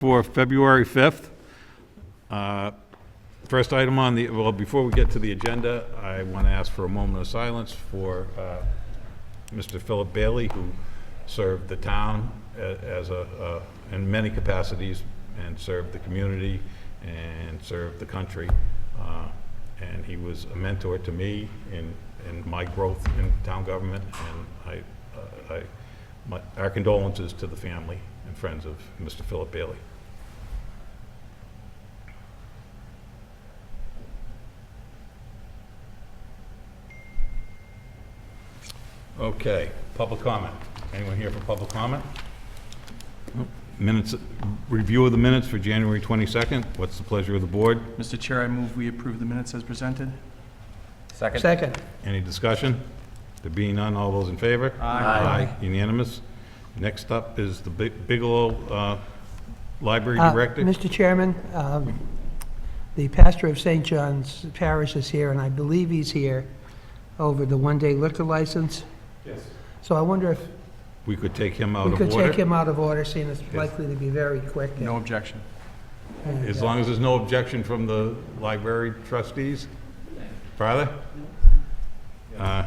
For February 5th. First item on the, well, before we get to the agenda, I want to ask for a moment of silence for Mr. Philip Bailey, who served the town in many capacities and served the community and served the country. And he was a mentor to me in my growth in town government, and our condolences to the family and friends of Mr. Philip Bailey. Okay, public comment. Anyone here for public comment? Minutes, review of the minutes for January 22nd. What's the pleasure of the board? Mr. Chair, I move we approve the minutes as presented. Second. Any discussion? There being none, all those in favor? Aye. Unanimous. Next up is the Bigelow Library Director. Mr. Chairman, the pastor of St. John's Parish is here, and I believe he's here over the one-day liquor license. Yes. So I wonder if We could take him out we of could order. take him out of order, seeing it's likely to be very quick. No objection. And, As long as there's no objection from the library trustees. Father? You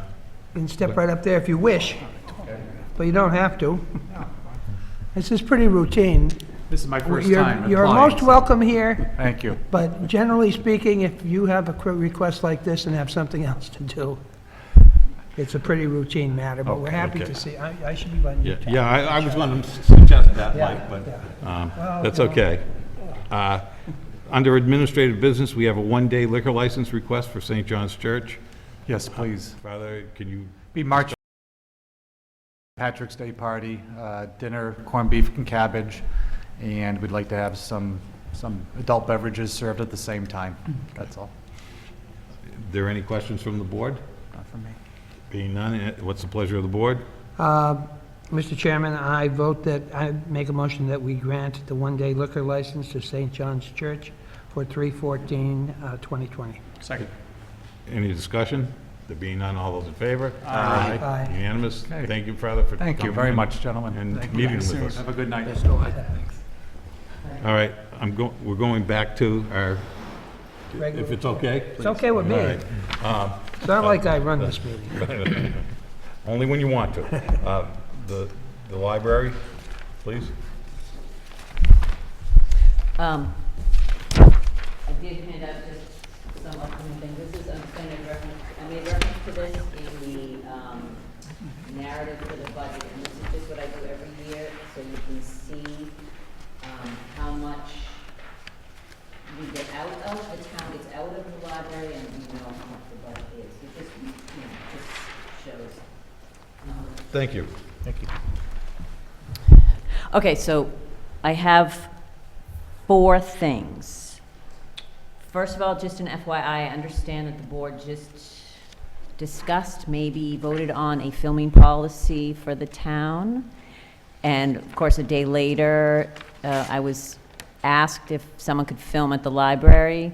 can step right up there if you wish, but you don't have to. This is pretty routine. This is my 1st You're time you're applying, most so welcome here, Thank you. but generally speaking, if you have a quick request like this and have something else to do, it's a pretty routine matter, but we're happy Okay. to see. I should be letting you talk. Yeah, I was going to suggest that, Mike, but that's no. okay. Under administrative business, we have a one-day liquor license request for St. John's Church. Yes, please. Father, can you, Be March Patrick's Day party, dinner, corned beef and cabbage, and we'd like to have some adult beverages served at the same time. That's all. there any questions from the board? Not for me. Being none, what's the pleasure of the board? Mr. Chairman, I make a motion that we grant the one-day liquor license to St. John's Church for 3/14/2020. Second. Any discussion? There being none, all those in favor? Aye. Aye. Unanimous? Okay. Thank you, Father, for Thank you coming very in much, gentlemen. and Thank you. meeting See you with soon. us. Have a good night. All right, we're going back to our, Regular- if it's okay? It's okay with me. All right. It's not like I run this meeting. Only when you want to. The library, please. I did hand out just some upcoming things. This is, I made reference to this in the narrative for the budget, and this is just what I do every year, so you can see how much we get out of the town, gets out of the library, and you know how much the budget is. It just, just shows. Thank you. Thank you. Okay, so I have 4 things. First of all, just an FYI, I understand that the board just discussed, maybe voted on a filming policy for the town. And of course, a day later, I was asked if someone could film at the library.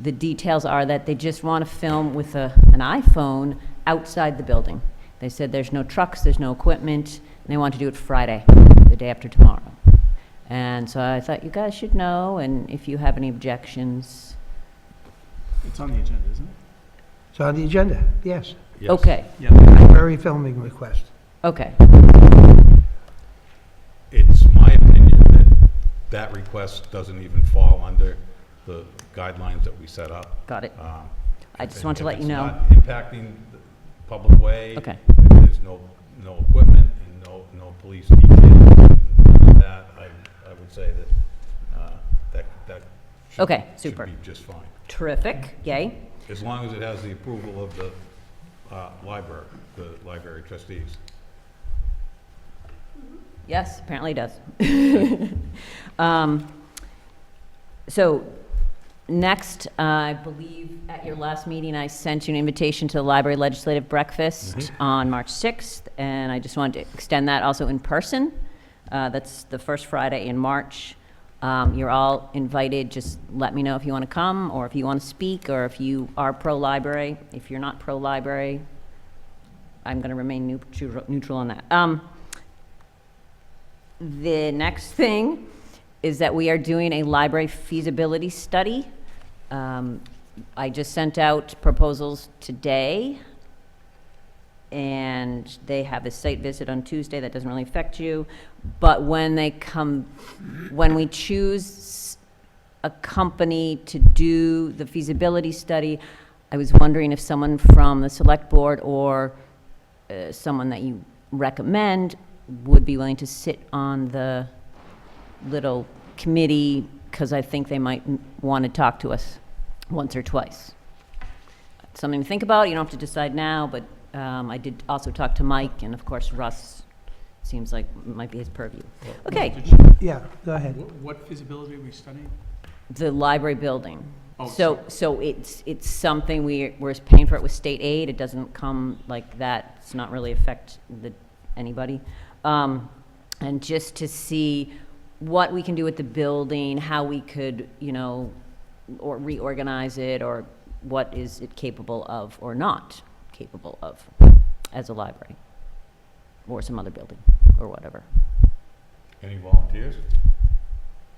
The details are that they just want to film with an iPhone outside the building. They said there's no trucks, there's no equipment, and they want to do it Friday, the day after tomorrow. And so I thought you guys should know, and if you have any objections. It's on the agenda, isn't it? It's on the agenda, yes. Yes. Okay, Yeah. Library filming request. okay. It's my opinion that that request doesn't even fall under the guidelines that we set up. Got it. I just And want to if let you know. It's not impacting the public way. Okay. If there's no equipment and no police detail, that, I would say that Okay, should super. be just fine. Terrific, yay. As long as it has the approval of the library trustees. Yes, apparently it does. So, next, I believe at your last meeting, I sent you an invitation to the library legislative breakfast on March 6th, and I just wanted to extend that also in person. That's the first Friday in March. You're all invited. Just let me know if you want to come, or if you want to speak, or if you are pro-library. If you're not pro-library, I'm going to remain neutral on that. The next thing is that we are doing a library feasibility study. I just sent out proposals today, and they have a site visit on Tuesday. That doesn't really affect you. But when we choose a company to do the feasibility study, I was wondering if someone from the Selectboard or someone that you recommend would be willing to sit on the little committee, because I think they might want to talk to us once or twice. Something to think about. You don't have to decide now, but I did also talk to Mike, and of course Russ seems like might be his purview. Okay, Yeah, go ahead. What feasibility are we studying? the library building. Oh, So it's something we're paying for it with state aid. It doesn't come like that. It's not really affect anybody. And just to see what we can do with the building, how we could, or reorganize it, or what is it capable of or not capable of as a library, or some other building, or whatever. Any volunteers?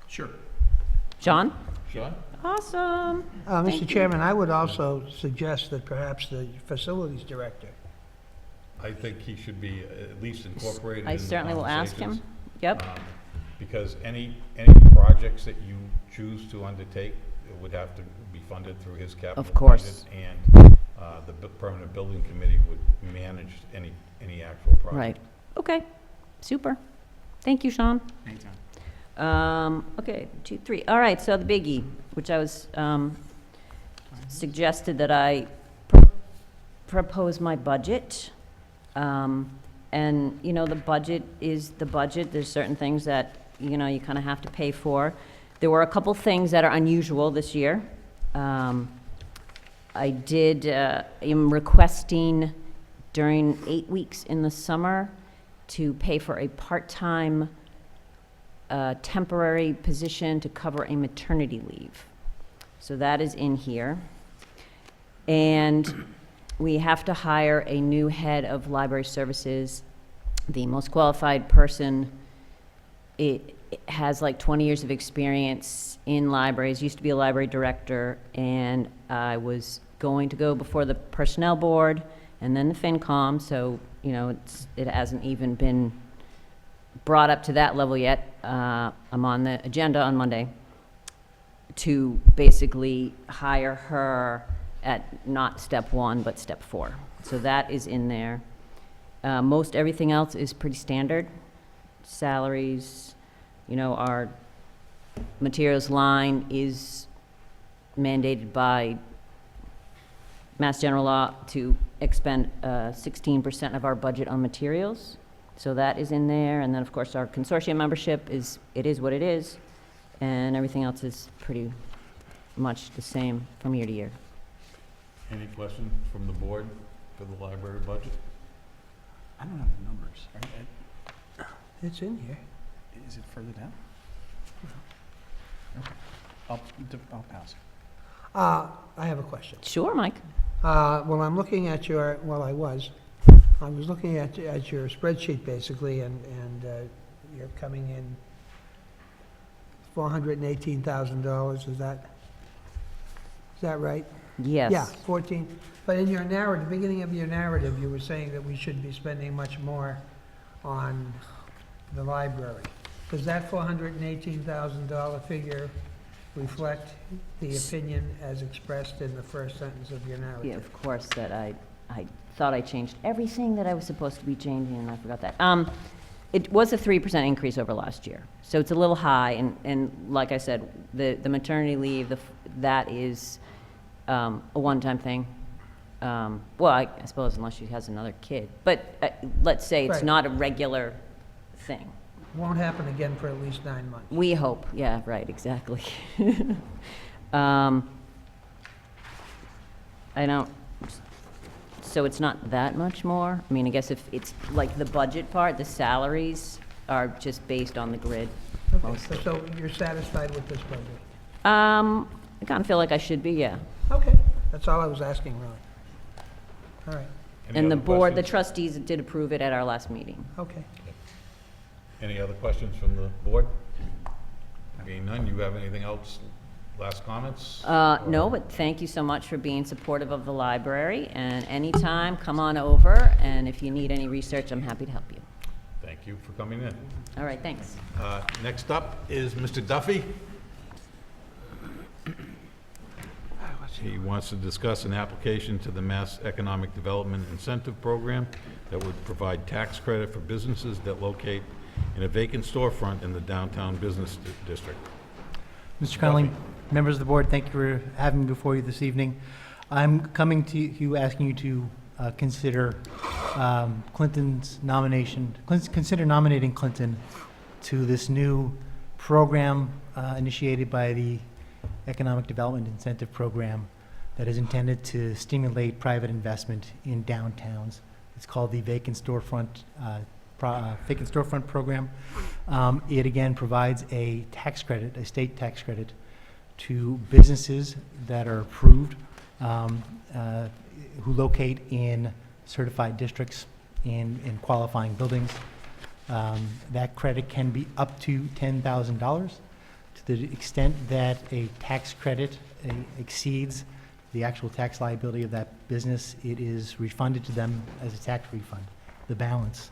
Sure. John? Sean? Awesome. Mr. Chairman, I would also suggest that perhaps the facilities director. I think he should be at least incorporated in I the certainly will ask him. conversations, Yep. Because any projects that you choose to undertake would have to be funded through his capital Of course. budget, and the permanent building committee would manage any actual project. Right. Okay. Super. Thank you, Sean. Anytime. Okay, 2, 3. All right, so the biggie, which I was suggested that I propose my budget. And, the budget is the budget. There's certain things that, you kind of have to pay for. There were a couple things that are unusual this year. I am requesting during 8 weeks in the summer to pay for a part-time temporary position to cover a maternity leave. So that is in here. And we have to hire a new head of library services. The most qualified person, it has like 20 years of experience in libraries, used to be a library director, and I was going to go before the personnel board and then the FinCom, so, it hasn't even been brought up to that level yet. I'm on the agenda on Monday to basically hire her at not step 1, but step 4. So that is in there. Most everything else is pretty standard. Salaries, our materials line is mandated by Mass General Law to expend 16% of our budget on materials. So that is in there. And then, of course, our consortium membership is what it is. And everything else is pretty much the same from year to year. Any questions from the board for the library budget? I don't have the numbers. It's in here. Is it further down? Okay. I'll pass. I have a question. Sure, Mike. Well, I'm looking at I was looking at your spreadsheet basically, and you're coming in $418,000, is that right? Yes. Yeah, 14, but in your narrative, beginning of your narrative, you were saying that we should be spending much more on the library. Does that $418,000 figure reflect the opinion as expressed in the first sentence of your narrative? Yeah, of course, that I thought I changed everything that I was supposed to be changing, and I forgot that. It was a 3% increase over last year, so it's a little high, and like I said, the maternity leave, that is a one-time thing. Well, I suppose unless she has another kid, but let's say it's Right. not a regular thing. Won't happen again for at least 9 months. We hope, yeah, right, exactly. So it's not that much more? I mean, I guess if it's like the budget part, the salaries are just based on the grid. Okay, Mostly. so you're satisfied with this budget? I kind of feel like I should be, yeah. Okay, that's all I was asking, really. All right, Any And the other board, the questions? trustees did approve it at our last meeting. okay. Any other questions from the board? Being none, you have anything else? Last comments? No, but thank you so much for being supportive of the library, and anytime, come on over, and if you need any research, I'm happy to help you. Thank you for coming in. All right, thanks. Next up is Mr. Duffy. He wants to discuss an application to the Mass Economic Development Incentive Program that would provide tax credit for businesses that locate in a vacant storefront in the downtown business district. Mr. Connolly, members of the board, thank you for having me before you this evening. I'm coming to you asking you to consider Clinton's nomination, consider nominating Clinton to this new program initiated by the Economic Development Incentive Program that is intended to stimulate private investment in downtowns. It's called the Vacant Storefront Program. It again provides a tax credit, a state tax credit, to businesses that are approved, who locate in certified districts in qualifying buildings. That credit can be up to $10,000. To the extent that a tax credit exceeds the actual tax liability of that business, it is refunded to them as a tax refund, the balance.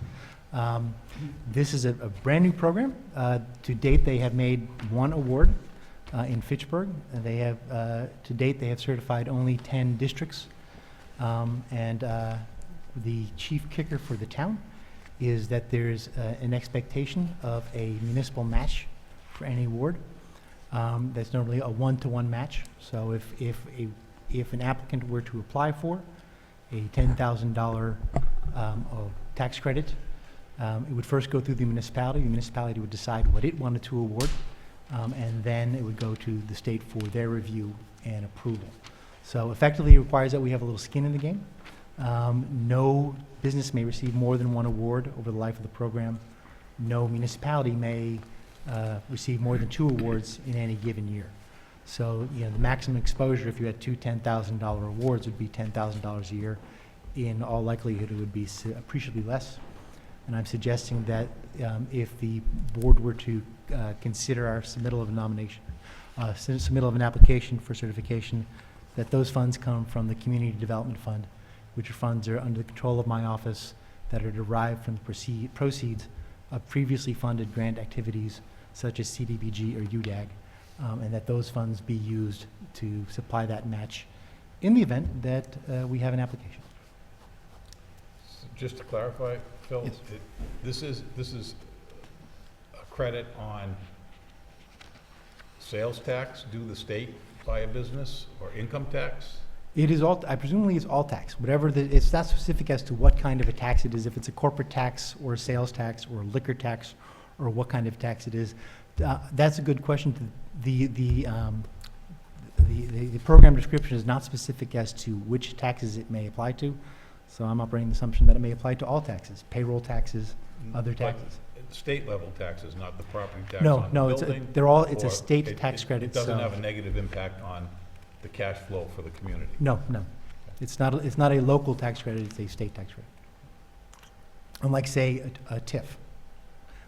This is a brand new program. To date, they have made one award in Fitchburg. And they have, to date, they have certified only 10 districts. The chief kicker for the town is that there's an expectation of a municipal match for any award. That's normally a one-to-one match. So if an applicant were to apply for a $10,000 tax credit, it would first go through the municipality. The municipality would decide what it wanted to award, and then it would go to the state for their review and approval. So effectively, it requires that we have a little skin in the game. No business may receive more than one award over the life of the program. No municipality may receive more than 2 awards in any given year. So, the maximum exposure, if you had 2 $10,000 awards, would be $10,000 a year. In all likelihood, it would be appreciably less. And I'm suggesting that if the board were to consider our submittal of a nomination, submittal of an application for certification, that those funds come from the Community Development Fund, which funds are under the control of my office, that are derived from the proceeds of previously funded grant activities such as CDBG or UDAG, and that those funds be used to supply that match in the event that we have an application. Just to clarify, Phil, Yes. this is a credit on sales tax due the state by a business, or income tax? It is all, I presumably it's all tax, whatever it's not specific as to what kind of a tax it is, if it's a corporate tax or a sales tax or a liquor tax or what kind of tax it is. That's a good question. The program description is not specific as to which taxes it may apply to, so I'm operating the assumption that it may apply to all taxes, payroll taxes, other taxes. But state level taxes, not the property tax No, on no, the it's building? it's a or state tax credit. It doesn't so- have a negative impact on the cash flow for the community? No. It's not a local tax credit, it's a state tax credit. Unlike, say, a TIF,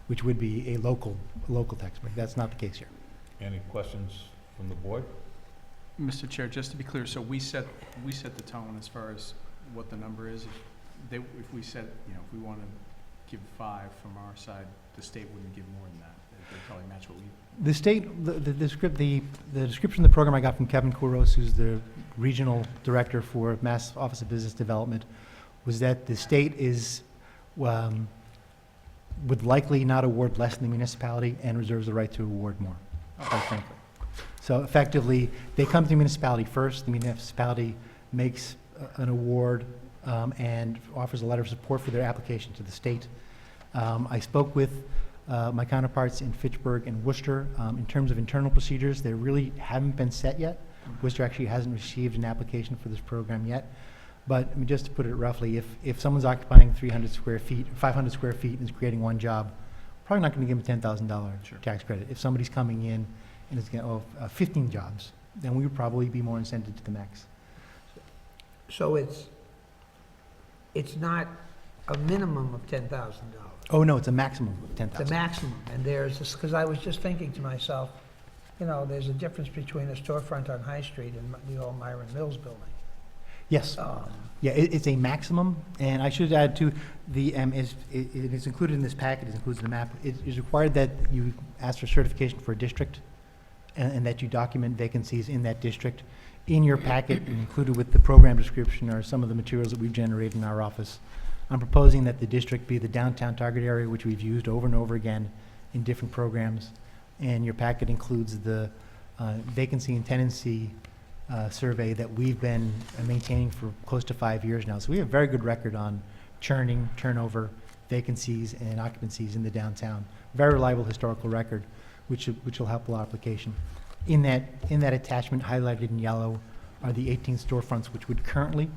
which would be a local tax break. That's not the case here. Any questions from the board? Mr. Chair, just to be clear, so we set the tone as far as what the number is. If we said, if we want to give 5 from our side, the state wouldn't give more than that. They'd probably match what we. The state, the description of the program I got from Kevin Kouros, who's the regional director for Mass Office of Business Development, was that the state would likely not award less than the municipality and reserves the right to award more, quite frankly. So effectively, they come to the municipality first. The municipality makes an award and offers a letter of support for their application to the state. I spoke with my counterparts in Fitchburg and Worcester. In terms of internal procedures, they really haven't been set yet. Worcester actually hasn't received an application for this program yet. But I mean, just to put it roughly, if someone's occupying 300 square feet, 500 square feet and is creating one job, probably not going to give them a $10,000 tax credit. If somebody's coming in and is going 15 jobs, then we would probably be more incented to the max. So it's not a minimum of $10,000. Oh, no, it's a maximum of $10,000. It's a maximum, and there's, because I was just thinking to myself, you know, there's a difference between a storefront on High Street and the old Myron Mills building. Yes. Yeah, it's a maximum, and I should add too, it is included in this packet, it includes the map. It is required that you ask for certification for a district, and that you document vacancies in that district. In your packet, and included with the program description, are some of the materials that we've generated in our office. I'm proposing that the district be the downtown target area, which we've used over and over again in different programs. And your packet includes the vacancy and tenancy survey that we've been maintaining for close to 5 years now. So we have a very good record on churning, turnover, vacancies, and occupancies in the downtown. Very reliable historical record, which will help our application. In that attachment, highlighted in yellow, are the 18 storefronts which would currently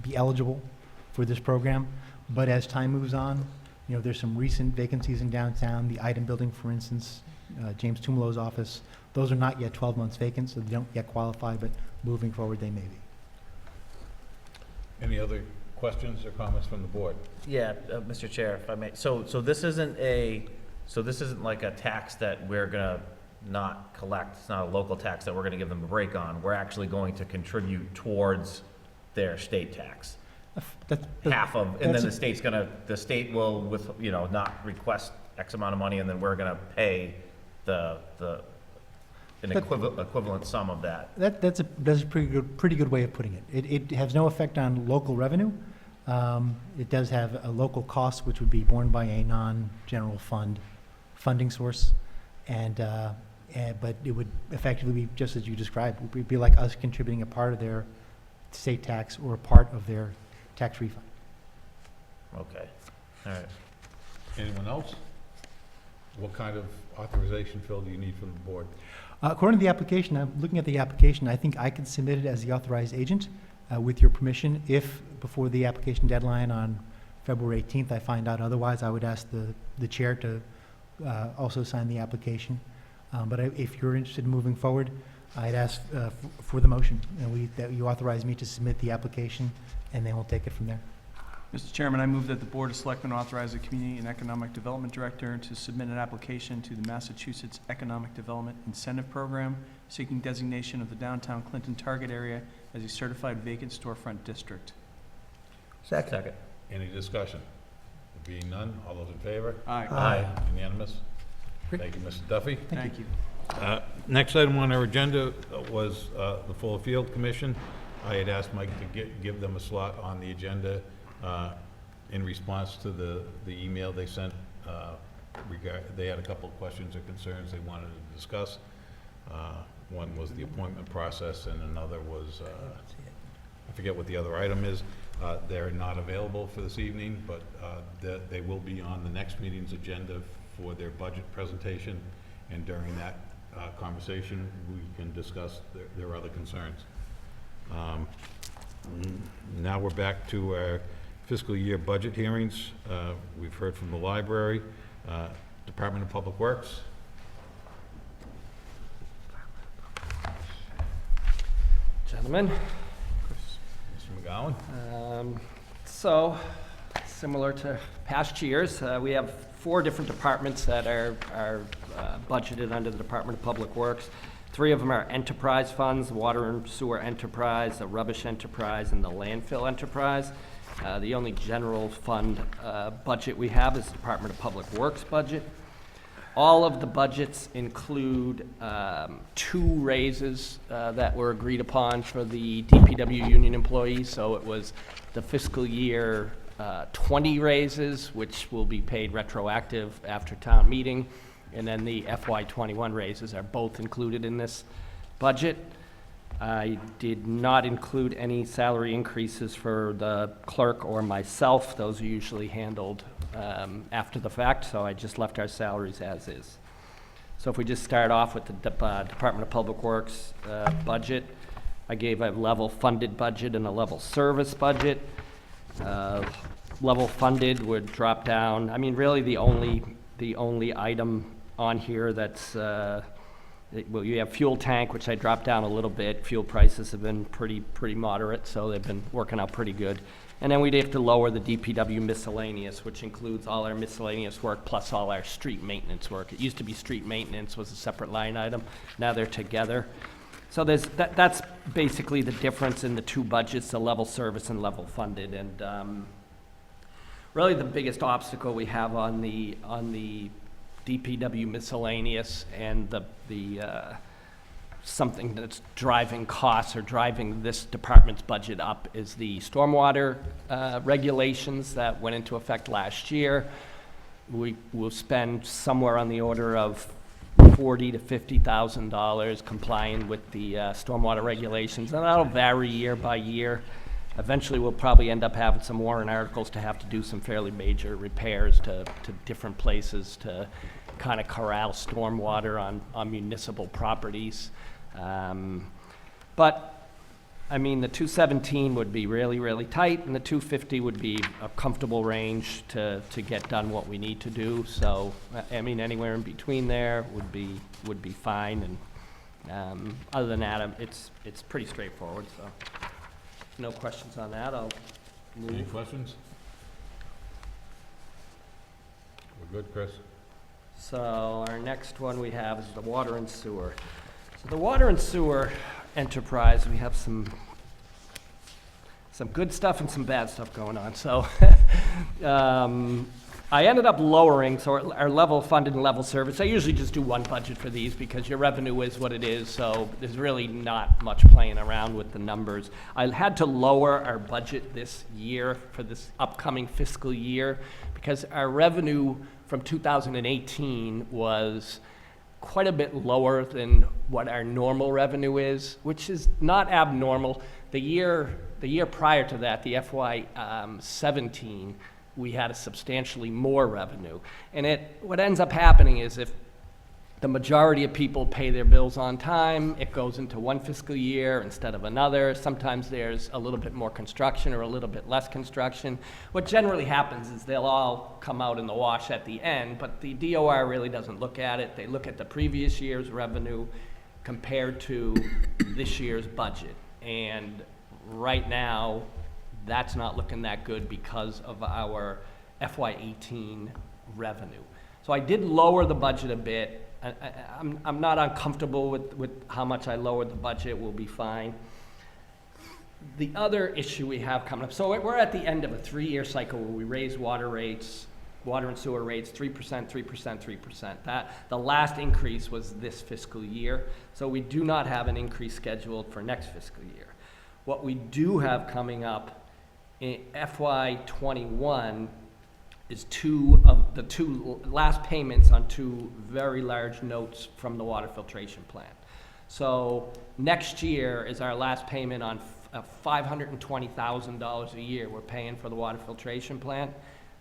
be eligible for this program. But as time moves on, you know, there's some recent vacancies in downtown. The item building, for instance, James Tumlow's office, those are not yet 12 months vacant, so they don't yet qualify, but moving forward, they may be. Any other questions or comments from the board? Yeah, Mr. Chair, if I may, so this isn't like a tax that we're gonna not collect, it's not a local tax that we're gonna give them a break on, we're actually going to contribute towards their state tax. Half of, and then the state will not request X amount of money, and then we're gonna pay an equivalent sum of that. That's a pretty good way of putting it. It has no effect on local revenue. It does have a local cost, which would be borne by a non-general fund funding source, but it would effectively be just as you described. It would be like us contributing a part of their state tax or a part of their tax refund. Okay, all right. Anyone else? What kind of authorization, Phil, do you need from the board? According to the application, I'm looking at the application, I think I could submit it as the authorized agent with your permission. If before the application deadline on February 18th I find out otherwise, I would ask the chair to also sign the application. But if you're interested in moving forward, I'd ask for the motion, that you authorize me to submit the application, and then we'll take it from there. Mr. Chairman, I move that the Board of Selectmen authorize the Community and Economic Development Director to submit an application to the Massachusetts Economic Development Incentive Program seeking designation of the downtown Clinton target area as a certified vacant storefront district. Second. Any discussion? Being none, all those in favor? Aye. Aye. Unanimous? Great. Thank you, Mr. Duffy. Thank you. Next item on our agenda was the Fuller Field Commission. I had asked Mike to give them a slot on the agenda in response to the email they sent. They had a couple of questions or concerns they wanted to discuss. One was the appointment process, and another was, I forget what the other item is. They're not available for this evening, but they will be on the next meeting's agenda for their budget presentation, and during that conversation, we can discuss their other concerns. Now we're back to our fiscal year budget hearings. We've heard from the library, Department of Public Works. Gentlemen, Mr. McGowan. so similar to past years, we have 4 different departments that are budgeted under the Department of Public Works. 3 of them are enterprise funds: the water and sewer enterprise, the rubbish enterprise, and the landfill enterprise. The only general fund budget we have is the Department of Public Works budget. All of the budgets include 2 raises that were agreed upon for the D.P.W. union employees. So it was the fiscal year 20 raises, which will be paid retroactive after town meeting, and then the FY21 raises are both included in this budget. I did not include any salary increases for the clerk or myself. Those are usually handled after the fact, so I just left our salaries as is. So if we just start off with the Department of Public Works budget, I gave a level funded budget and a level service budget. Level funded would drop down. I mean, really the only item on here that's Well, you have fuel tank, which I dropped down a little bit. Fuel prices have been pretty moderate, so they've been working out pretty good. And then we'd have to lower the D.P.W. miscellaneous, which includes all our miscellaneous work plus all our street maintenance work. It used to be street maintenance was a separate line item. Now they're together. So that's basically the difference in the two budgets, the level service and level funded. And really the biggest obstacle we have on the D.P.W. miscellaneous and the something that's driving costs or driving this department's budget up is the stormwater regulations that went into effect last year. We will spend somewhere on the order of $40,000 to $50,000 complying with the stormwater regulations, and that'll vary year by year. Eventually, we'll probably end up having some warrant articles to have to do some fairly major repairs to different places to kind of corral stormwater on municipal properties. But, I mean, the 217 would be really, really tight, and the 250 would be a comfortable range to get done what we need to do. So, I mean, anywhere in between there would be fine. And other than that, it's pretty straightforward. So, no questions on that. I'll move. Any questions? We're good, Chris? So our next one we have is the water and sewer. So the water and sewer enterprise, we have some good stuff and some bad stuff going on. So I ended up lowering, so our level funded and level service, I usually just do one budget for these because your revenue is what it is, so there's really not much playing around with the numbers. I had to lower our budget this year for this upcoming fiscal year because our revenue from 2018 was quite a bit lower than what our normal revenue is, which is not abnormal. The year prior to that, the FY 17, we had a substantially more revenue. And what ends up happening is if the majority of people pay their bills on time, it goes into one fiscal year instead of another. Sometimes there's a little bit more construction or a little bit less construction. What generally happens is they'll all come out in the wash at the end, but the DOR really doesn't look at it. They look at the previous year's revenue compared to this year's budget. And right now, that's not looking that good because of our FY18 revenue. So I did lower the budget a bit. I'm not uncomfortable with how much I lowered the budget. We'll be fine. The other issue we have coming up, so we're at the end of a 3-year cycle where we raise water and sewer rates 3%, 3%, 3%. The last increase was this fiscal year, so we do not have an increase scheduled for next fiscal year. What we do have coming up in FY21 is two last payments on two very large notes from the water filtration plant. So next year is our last payment on $520,000 a year we're paying for the water filtration plant.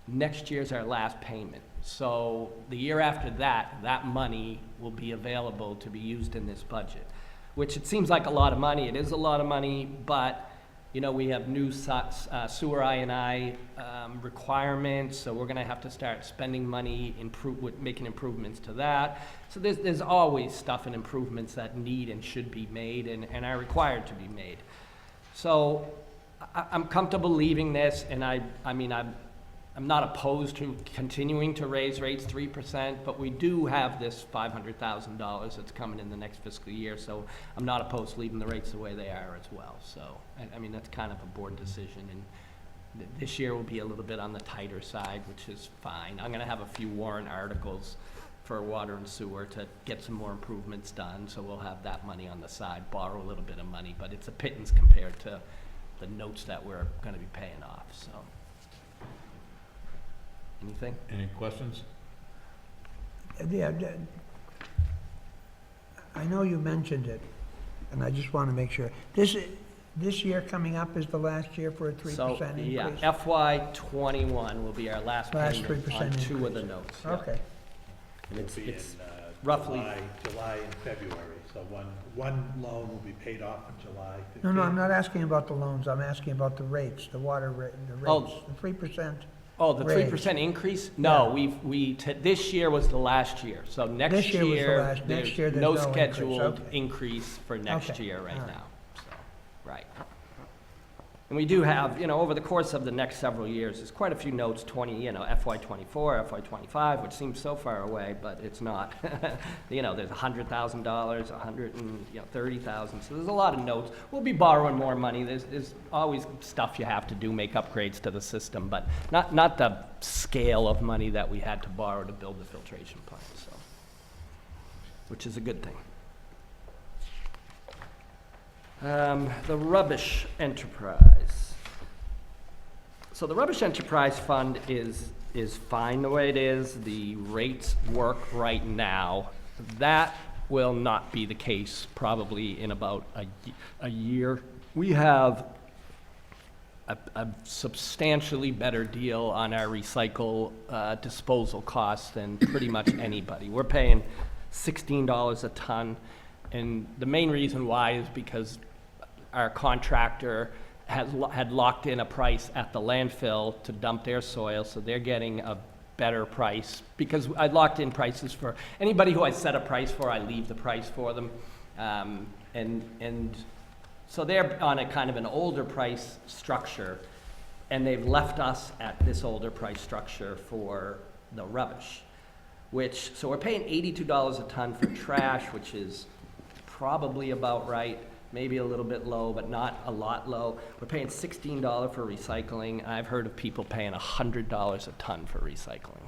Next year's our last payment. So the year after that, that money will be available to be used in this budget, which it seems like a lot of money. It is a lot of money, but you know, we have new sewer I&I requirements, so we're going to have to start spending money, making improvements to that. So there's always stuff and improvements that need and should be made and are required to be made. So I'm comfortable leaving this, and I'm not opposed to continuing to raise rates 3%, but we do have this $500,000 that's coming in the next fiscal year, so I'm not opposed to leaving the rates the way they are as well. So, I mean, that's kind of a board decision, and this year will be a little bit on the tighter side, which is fine. I'm gonna have a few warrant articles for water and sewer to get some more improvements done, so we'll have that money on the side, borrow a little bit of money, but it's a pittance compared to the notes that we're gonna be paying off, so. Anything? Any questions? Yeah, I know you mentioned it, and I just want to make sure. This year coming up is the last year for a 3% increase? Yeah, FY21 will be our last Last payment 3% on two of increase. the notes. yeah. Okay. And Will be it's in roughly- July and February, so one loan will be paid off in July 15th. No, I'm not asking about the loans, I'm asking about the rates, the water rate, the Oh. rates. The 3% Oh, the raise. 3% increase? No, this year was the last year. So This next year was the year, last- next year there's there's no no increase, scheduled okay. increase for next Okay, year right all right. now. So, right. And we do have, over the course of the next several years, there's quite a few notes, FY '24, FY '25, which seems so far away, but it's not. There's $100,000, $130,000, so there's a lot of notes. We'll be borrowing more money. There's always stuff you have to do, make upgrades to the system, but not the scale of money that we had to borrow to build the filtration plant, so, which is a good thing. The rubbish enterprise. So the rubbish enterprise fund is fine the way it is. The rates work right now. That will not be the case probably in about a year. We have a substantially better deal on our recycle disposal costs than pretty much anybody. We're paying $16 a ton, and the main reason why is because our contractor had locked in a price at the landfill to dump their soil, so they're getting a better price. Because I locked in prices for anybody who I set a price for, I leave the price for them. And so they're on a kind of an older price structure, and they've left us at this older price structure for the rubbish. So we're paying $82 a ton for trash, which is probably about right. Maybe a little bit low, but not a lot low. We're paying $16 for recycling. I've heard of people paying $100 a ton for recycling,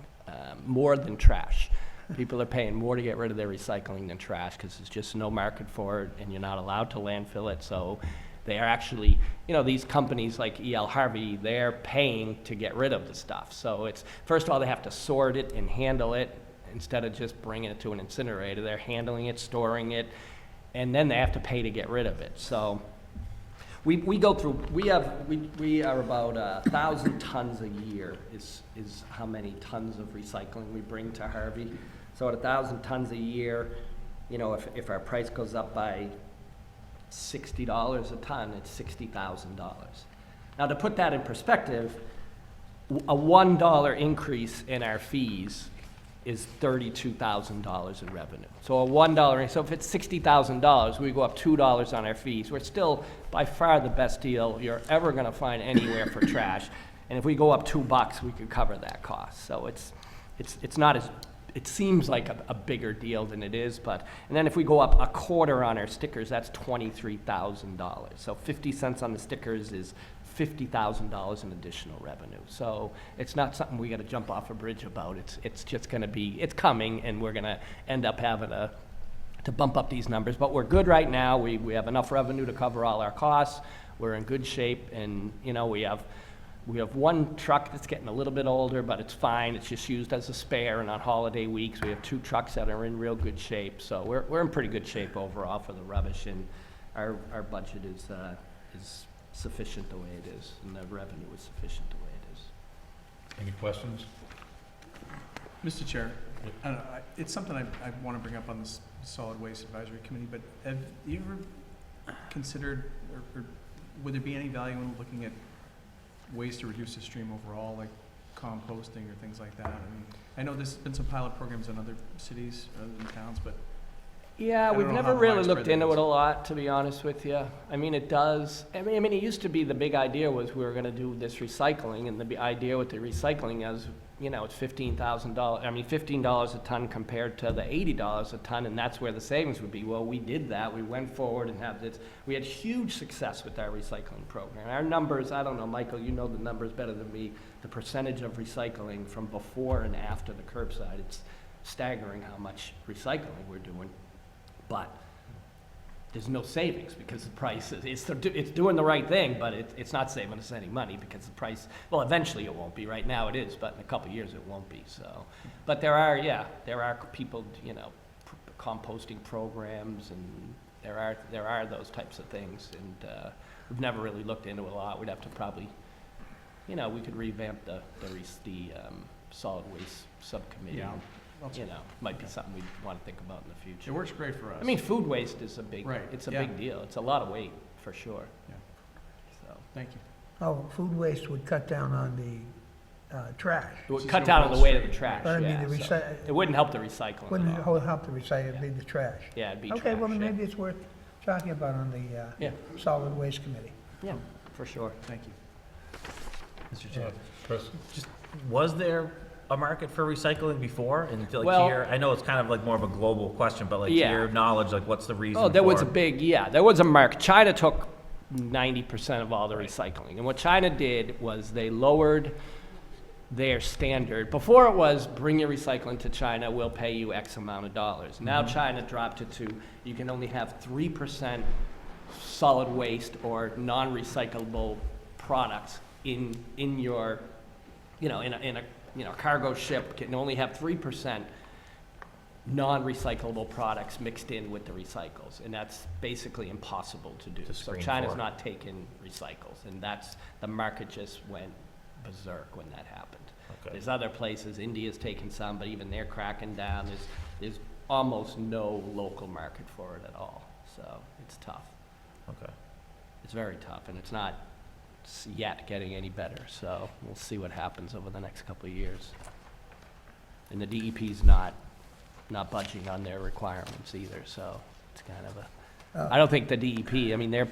more than trash. People are paying more to get rid of their recycling than trash because there's just no market for it, and you're not allowed to landfill it. So they are actually, these companies like E.L. Harvey, they're paying to get rid of the stuff. So it's, first of all, they have to sort it and handle it instead of just bringing it to an incinerator. They're handling it, storing it, and then they have to pay to get rid of it. So we go through, we are about 1,000 tons a year is how many tons of recycling we bring to Harvey. So at 1,000 tons a year, if our price goes up by $60 a ton, it's $60,000. Now to put that in perspective, a $1 increase in our fees is $32,000 in revenue. So a $1, so if it's $60,000, we go up $2 on our fees. We're still by far the best deal you're ever gonna find anywhere for trash. And if we go up $2, we could cover that cost. So it's not as, it seems like a bigger deal than it is, but, and then if we go up a quarter on our stickers, that's $23,000. So 50 cents on the stickers is $50,000 in additional revenue. So it's not something we got to jump off a bridge about. It's just going to be, it's coming, and we're going to end up having to bump up these numbers. But we're good right now. We have enough revenue to cover all our costs. We're in good shape, and we have one truck that's getting a little bit older, but it's fine. It's just used as a spare, and on holiday weeks we have 2 trucks that are in real good shape. So we're in pretty good shape overall for the rubbish, and our budget is sufficient the way it is, and the revenue is sufficient the way it is. Any questions? Mr. Chair, I don't know, it's something I want to bring up on this Solid Waste Advisory Committee, but have you ever considered, or would there be any value in looking at ways to reduce the stream overall, like composting or things like that? I mean, I know there's been some pilot programs in other cities, other towns, but yeah, don't we've know never how really widespread looked that into is. it a lot, to be honest with you. I mean, it does. I mean, it used to be the big idea was we were going to do this recycling, and the idea with the recycling is, it's $15,000. I mean, $15 a ton compared to the $80 a ton, and that's where the savings would be. Well, we did that. We went forward and have this. We had huge success with our recycling program. Our numbers, I don't know, Michael, you know the numbers better than me. The percentage of recycling from before and after the curbside, it's staggering how much recycling we're doing. But there's no savings because the price is, it's doing the right thing, but it's not saving us any money because the price, well, eventually it won't be. Right now it is, but in a couple of years it won't be. So, but there are people, composting programs, and there are those types of things, and we've never really looked into it a lot. We'd have to probably, we could revamp the solid waste subcommittee. Yeah. Might be something we'd want to think about in the future. it works great for us. I mean, food waste is a big, Right, it's a yeah. big deal. It's a lot of weight, for sure. Yeah. So, Thank you. Oh, food waste would cut down on the trash. It would cut down on the weight of the trash, But I mean, yeah. the so recy- It wouldn't help the recycling Wouldn't at all. help the recycle, it'd be the trash. Yeah, it'd be trash. Okay, well, then yeah. maybe it's worth talking about on the Yeah. Solid Waste Committee. Yeah, for sure. Thank you. Mr. Chair. Chris? Was there a market for recycling before? And to, like, Well- to your, I know it's kind of like more of a global question, but like Yeah. to your knowledge, like what's the reason Oh, there was for- a big, yeah, there was a market. China took 90% of all the recycling. And what China did was they lowered their standard. Before it was, bring your recycling to China, we'll pay you X amount of dollars. Now China dropped it to, you can only have 3% solid waste or non-recyclable products in your, in a cargo ship can only have 3% non-recyclable products mixed in with the recycles, and that's basically impossible to do. To So screen China's for. not taking recycles, and the market just went berserk when that happened. Okay. There's other places, India's taking some, but even they're cracking down. There's almost no local market for it at all, so it's tough. Okay. It's very tough, and it's not yet getting any better, so we'll see what happens over the next couple of years. And the DEP's not budging on their requirements either, so it's kind of I don't think the DEP, I mean, their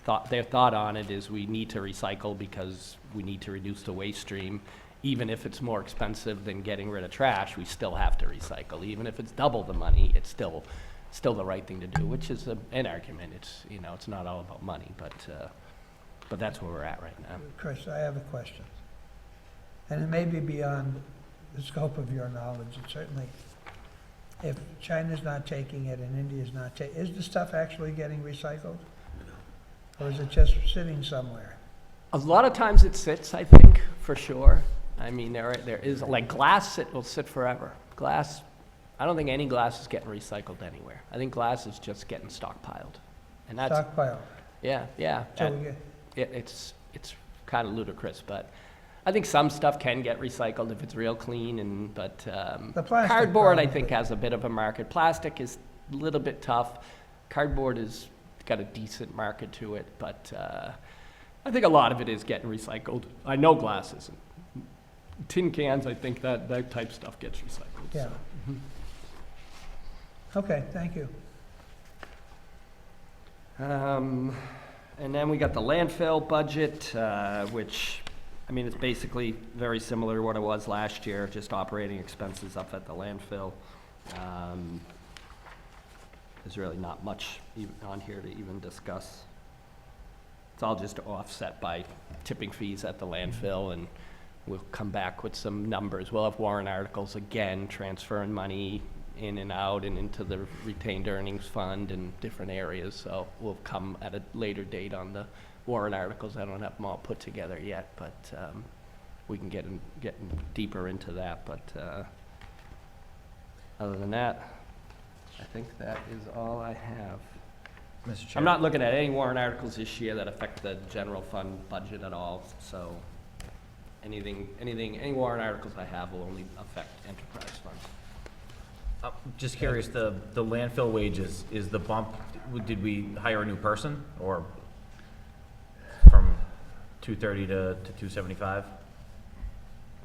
thought on it is we need to recycle because we need to reduce the waste stream. Even if it's more expensive than getting rid of trash, we still have to recycle. Even if it's double the money, it's still the right thing to do, which is an argument. It's, it's not all about money, but that's where we're at right now. Chris, I have a question. And it may be beyond the scope of your knowledge, and certainly, if China's not taking it and India's not taking, is the stuff actually getting recycled? Or is it just sitting somewhere? A lot of times it sits, I think, for sure. I mean, there is, like glass, it will sit forever. Glass, I don't think any glass is getting recycled anywhere. I think glass is just getting stockpiled. And that's, Stockpile. yeah. So And we get, it's kind of ludicrous, but I think some stuff can get recycled if it's real clean, but The plastic cardboard, I probably. think, has a bit of a market. Plastic is a little bit tough. Cardboard has got a decent market to it, but I think a lot of it is getting recycled. I know glass isn't. Tin cans, I think that type stuff gets recycled. yeah. So. Okay, thank you. And then we got the landfill budget, which, I mean, it's basically very similar to what it was last year, just operating expenses up at the landfill. There's really not much on here to even discuss. It's all just offset by tipping fees at the landfill, and we'll come back with some numbers. We'll have warrant articles again, transferring money in and out and into the retained earnings fund in different areas. So we'll come at a later date on the warrant articles. I don't have them all put together yet, but we can get deeper into that. But other than that, I think that is all I have. Mr. Chair. I'm not looking at any warrant articles this year that affect the general fund budget at all, so any warrant articles I have will only affect enterprise funds. Just curious, the landfill wages, is the bump, did we hire a new person or from 230 to 275?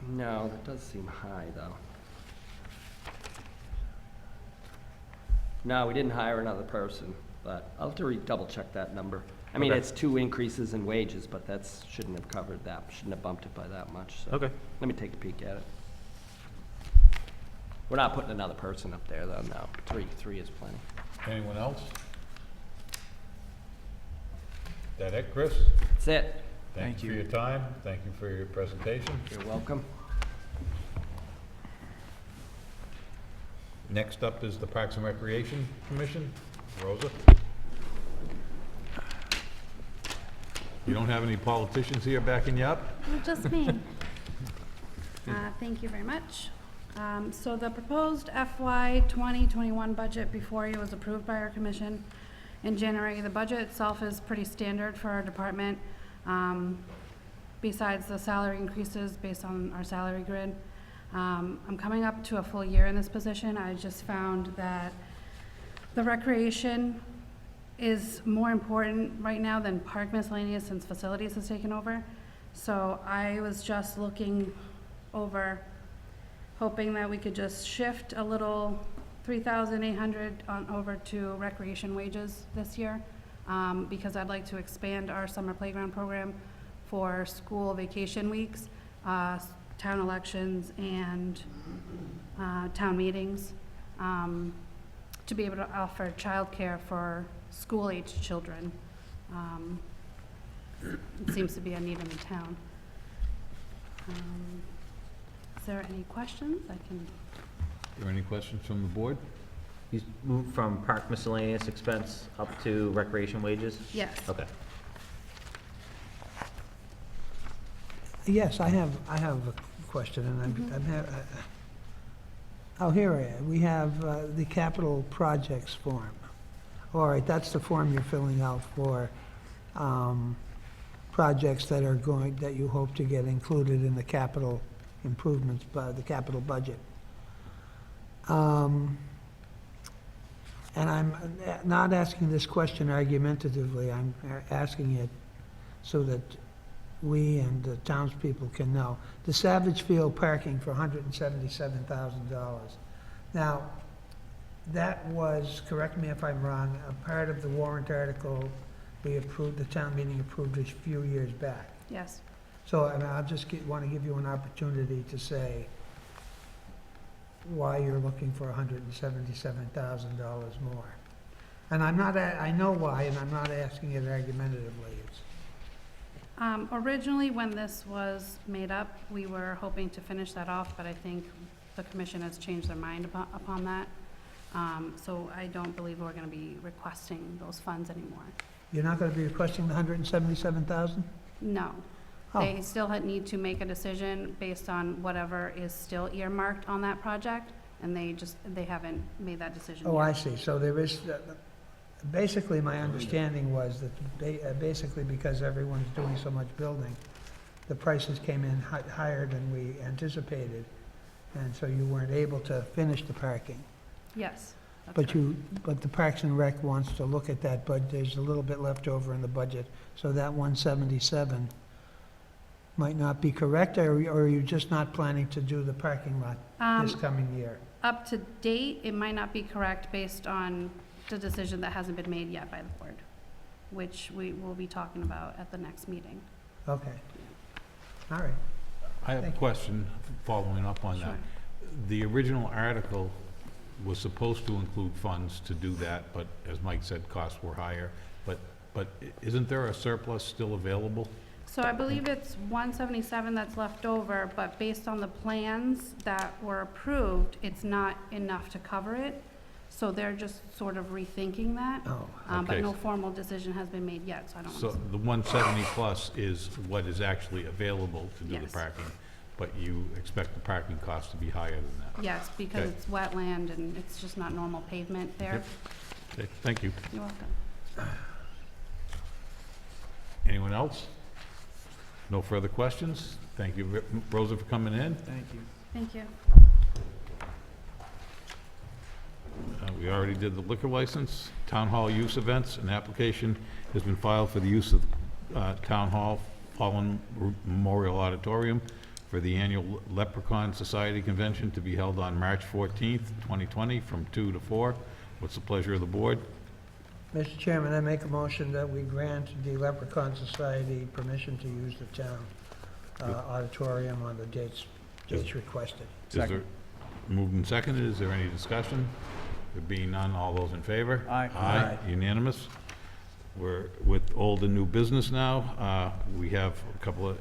No, that does seem high, though. No, we didn't hire another person, but I'll have to double check that number. I mean, Okay. it's 2 increases in wages, but that's, shouldn't have covered that, shouldn't have bumped it by that much, so. Okay. Let me take a peek at it. We're not putting another person up there, though, no. Three is plenty. Anyone else? That it, Chris? That's it. Thank you for your time. Thank you for your presentation. You're welcome. Next up is the Parks and Recreation Commission. Rosa? You don't have any politicians here backing you up? Just me. Thank you very much. So the proposed FY 2021 budget before you was approved by our commission in January. The budget itself is pretty standard for our department, besides the salary increases based on our salary grid. I'm coming up to a full year in this position. I just found that the recreation is more important right now than park miscellaneous since facilities has taken over. So I was just looking over, hoping that we could just shift a little 3,800 on over to recreation wages this year, because I'd like to expand our summer playground program for school vacation weeks, town elections, and town meetings, to be able to offer childcare for school-aged children. It seems to be a need in the town. Is there any questions? I can. Are there any questions from the board? You moved from park miscellaneous expense up to recreation wages? Yes. Okay. Yes, I have a question, and oh, here I am. We have the capital projects form. All right, that's the form you're filling out for projects that you hope to get included in the capital improvements, the capital budget. And I'm not asking this question argumentatively, I'm asking it so that we and the townspeople can know. The Savage Field parking for $177,000. Now, that was, correct me if I'm wrong, a part of the warrant article we approved, the town meeting approved a few years back. Yes. So, I mean, I'll just want to give you an opportunity to say why you're looking for $177,000 more. And I'm not, I know why, and I'm not asking it argumentatively. Originally, when this was made up, we were hoping to finish that off, but I think the commission has changed their mind upon that. So I don't believe we're gonna be requesting those funds anymore. You're not going to be requesting the $177,000? No. Oh. They still need to make a decision based on whatever is still earmarked on that project, and they haven't made that decision yet. Oh, I see. So there is, basically, my understanding was that basically because everyone's doing so much building, the prices came in higher than we anticipated, and so you weren't able to finish the parking. Yes. that's But correct. but the Parks and Rec wants to look at that, but there's a little bit left over in the budget, so that 177 might not be correct, or are you just not planning to do the parking lot this coming year? Up to date, it might not be correct based on the decision that hasn't been made yet by the board, which we will be talking about at the next meeting. Okay. All right. I have a Thank you. question following up on that. Sure. The original article was supposed to include funds to do that, but as Mike said, costs were higher. But isn't there a surplus still available? So I believe it's 177 that's left over, but based on the plans that were approved, it's not enough to cover it. So they're just sort of rethinking that. Oh, But Okay. no formal decision has been made yet, so I don't So want to. the 170 plus is what is actually available to do the Yes. parking, but you expect the parking cost to be higher than that? Yes, because Okay. it's wetland and it's just not normal pavement there. Yep. Okay, thank you. You're welcome. Anyone else? No further questions? Thank you, Rosa, for coming in. Thank you. Thank you. We already did the liquor license. Town hall use events. An application has been filed for the use of Town Hall Fallen Memorial Auditorium for the annual Leprechaun Society Convention to be held on March 14th, 2020, from 2 to 4. What's the pleasure of the board? Mr. Chairman, I make a motion that we grant the Leprechaun Society permission to use the town auditorium on the dates requested. Is there, moved and seconded, is there any discussion? There being none, all those in favor? Aye. Aye, unanimous. We're with old and new business now. We have a couple of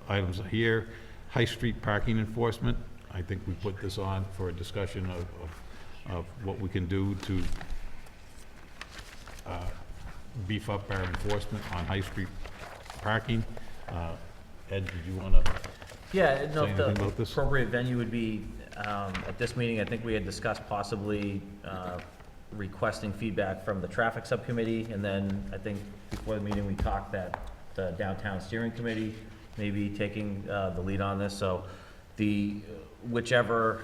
items here. High Street parking enforcement. I think we put this on for a discussion of what we can do to beef up our enforcement on High Street parking. Ed, did you want to? Yeah, I don't know Say if anything the about this? appropriate venue would be, at this meeting, I think we had discussed possibly requesting feedback from the traffic subcommittee, and then I think before the meeting, we talked that the downtown steering committee may be taking the lead on this, so whichever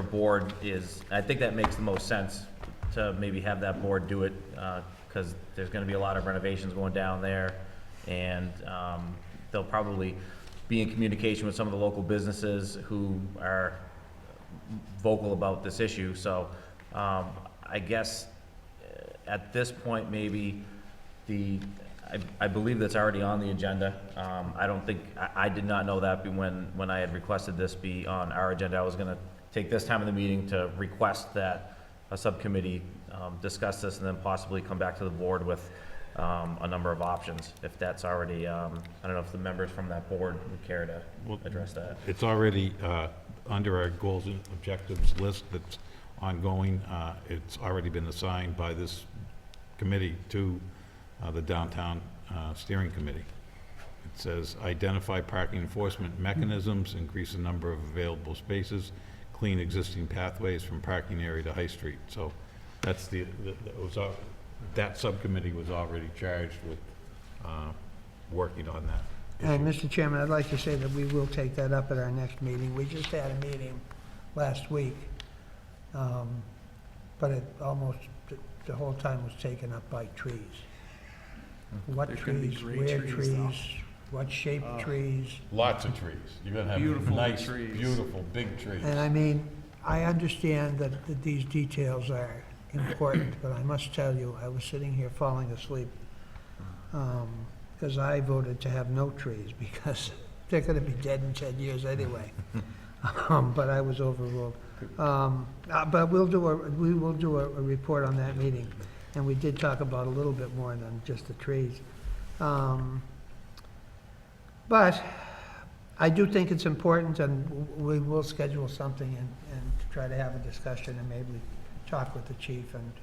board is, I think that makes the most sense to maybe have that board do it, because there's gonna be a lot of renovations going down there, and they'll probably, be in communication with some of the local businesses who are vocal about this issue. So I guess at this point, maybe I believe that's already on the agenda. I don't think, I did not know that when I had requested this be on our agenda. I was gonna take this time of the meeting to request that a subcommittee discuss this and then possibly come back to the board with a number of options, if that's already, I don't know if the members from that board would care to address that. It's already under our goals and objectives list that's ongoing. It's already been assigned by this committee to the Downtown Steering Committee. It says, identify parking enforcement mechanisms, increase the number of available spaces, clean existing pathways from parking area to High Street. So that's that subcommittee was already charged with working on that. And Mr. Chairman, I'd like to say that we will take that up at our next meeting. We just had a meeting last week, but it almost, the whole time was taken up by trees. What They're gonna be trees, great where trees, though. trees, what shape trees. Lots of trees. You're gonna have Beautiful nice, trees. beautiful, big trees. And I mean, I understand that these details are important, but I must tell you, I was sitting here falling asleep, because I voted to have no trees, because they're gonna be dead in 10 years anyway. But I was overruled. But we will do a report on that meeting, and we did talk about a little bit more than just the trees. But I do think it's important, and we will schedule something and try to have a discussion and maybe talk with the chief and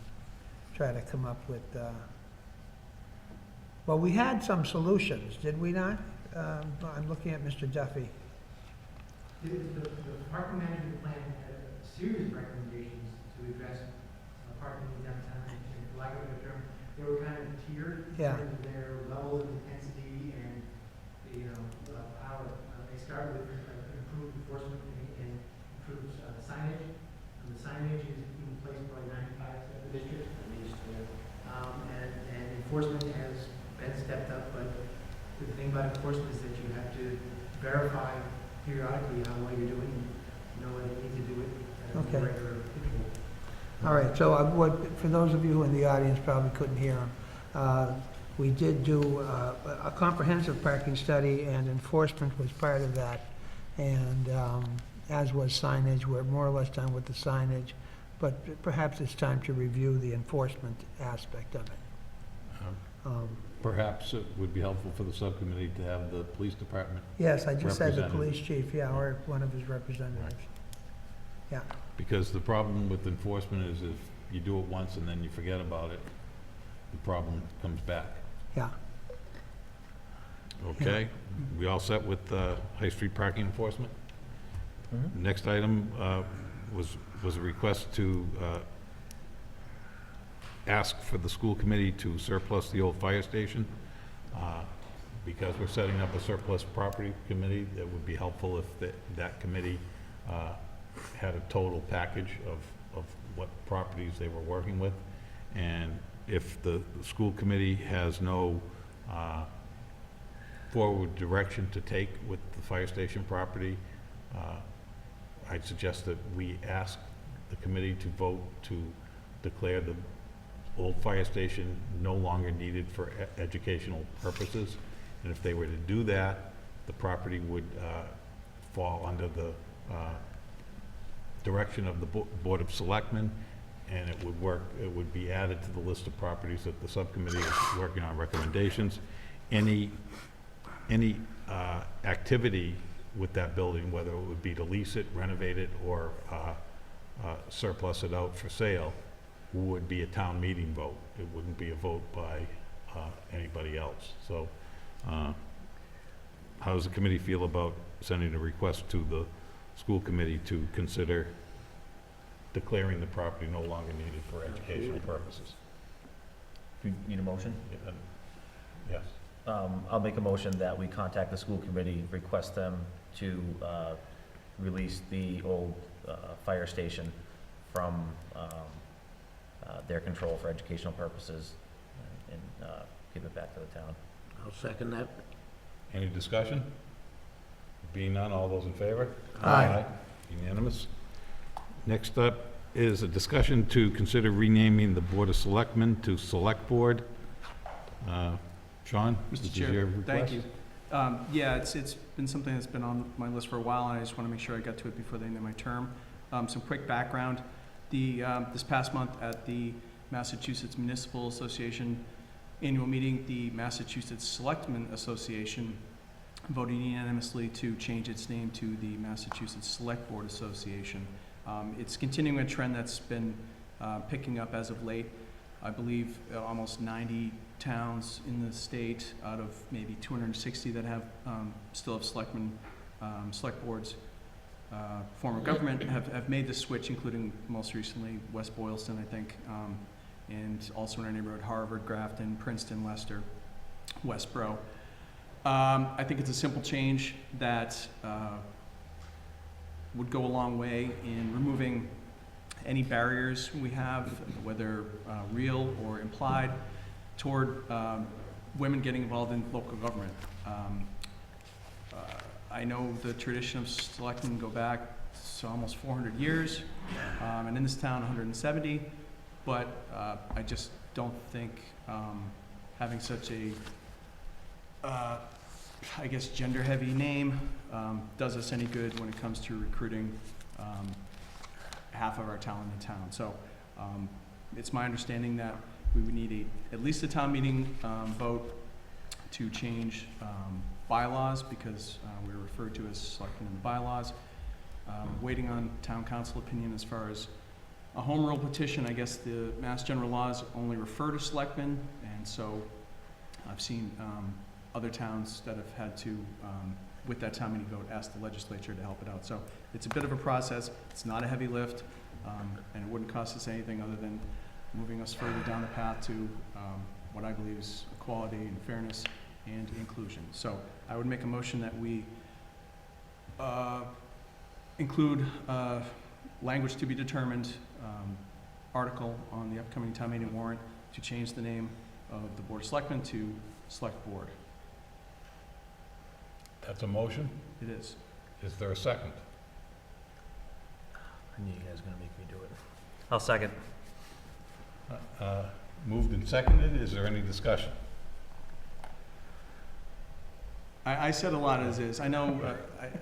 try to come up with, well, we had some solutions, did we not? I'm looking at Mr. Duffy. The parking management plan had a series of recommendations to address parking in downtown, and for lack of a better term, they were kind of tiered in Yeah. terms of their level of intensity and, how they start with improved enforcement and improved signage. And the signage is in place by 95% of the district, at least. And enforcement has been stepped up, but the thing about enforcement is that you have to verify periodically how well you're doing, know whether you need to do it at a Okay. regular interval. All right, so for those of you who in the audience probably couldn't hear him, we did do a comprehensive parking study, and enforcement was part of that. And as was signage, we're more or less done with the signage, but perhaps it's time to review the enforcement aspect of it. Perhaps it would be helpful for the subcommittee to have the police department, Yes, I just said the Representative. police chief, yeah, or one of his representatives. Yeah, because the problem with enforcement is if you do it once and then you forget about it, the problem comes back. yeah. Okay? We all set with High Street parking enforcement? Next item was a request to ask for the school committee to surplus the old fire station. Because we're setting up a surplus property committee, it would be helpful if that committee had a total package of what properties they were working with. And if the school committee has no forward direction to take with the fire station property, I'd suggest that we ask the committee to vote to declare the old fire station no longer needed for educational purposes. And if they were to do that, the property would fall under the direction of the Board of Selectmen, and it would be added to the list of properties that the subcommittee is working on recommendations. Any activity with that building, whether it would be to lease it, renovate it, or surplus it out for sale, would be a town meeting vote. It wouldn't be a vote by anybody else. So how does the committee feel about sending a request to the school committee to consider declaring the property no longer needed for educational purposes? You need a motion? Yes. I'll make a motion that we contact the school committee, request them to release the old fire station from their control for educational purposes and give it back to the town. I'll second that. Any discussion? Being none, all those in favor? Aye. Unanimous. Next up is a discussion to consider renaming the Board of Selectmen to Selectboard. Sean? Mr. this is your Chair, thank request? you. Yeah, it's been something that's been on my list for a while, and I just want to make sure I got to it before the end of my term. Some quick background. This past month at the Massachusetts Municipal Association annual meeting, the Massachusetts Selectmen Association voted unanimously to change its name to the Massachusetts Select Board Association. It's continuing a trend that's been picking up as of late. I believe almost 90 towns in the state out of maybe 260 that have still have selectmen, select boards, form of government have made the switch, including most recently West Boylston, I think, and also in our neighborhood, Harvard, Grafton, Princeton, Leicester, Westboro. I think it's a simple change that would go a long way in removing any barriers we have, whether real or implied, toward women getting involved in local government. I know the tradition of selectmen go back to almost 400 years, and in this town 170, but I just don't think having such a I guess gender-heavy name does us any good when it comes to recruiting half of our talent in town. So it's my understanding that we would need at least a town meeting vote to change bylaws, because we're referred to as selectmen in the bylaws. Waiting on town council opinion as far as a home rule petition. I guess the Mass General laws only refer to selectmen, and so I've seen other towns that have had to, with that town meeting vote, ask the legislature to help it out. So it's a bit of a process. It's not a heavy lift, and it wouldn't cost us anything other than moving us further down the path to what I believe is equality and fairness and inclusion. So I would make a motion that we include language to be determined article on the upcoming town meeting warrant to change the name of the Board of Selectmen to Select Board. That's a motion. It is. Is there a second? I knew you guys were gonna make me do it. I'll second. Moved and seconded. Is there any discussion? I said a lot as is. I know,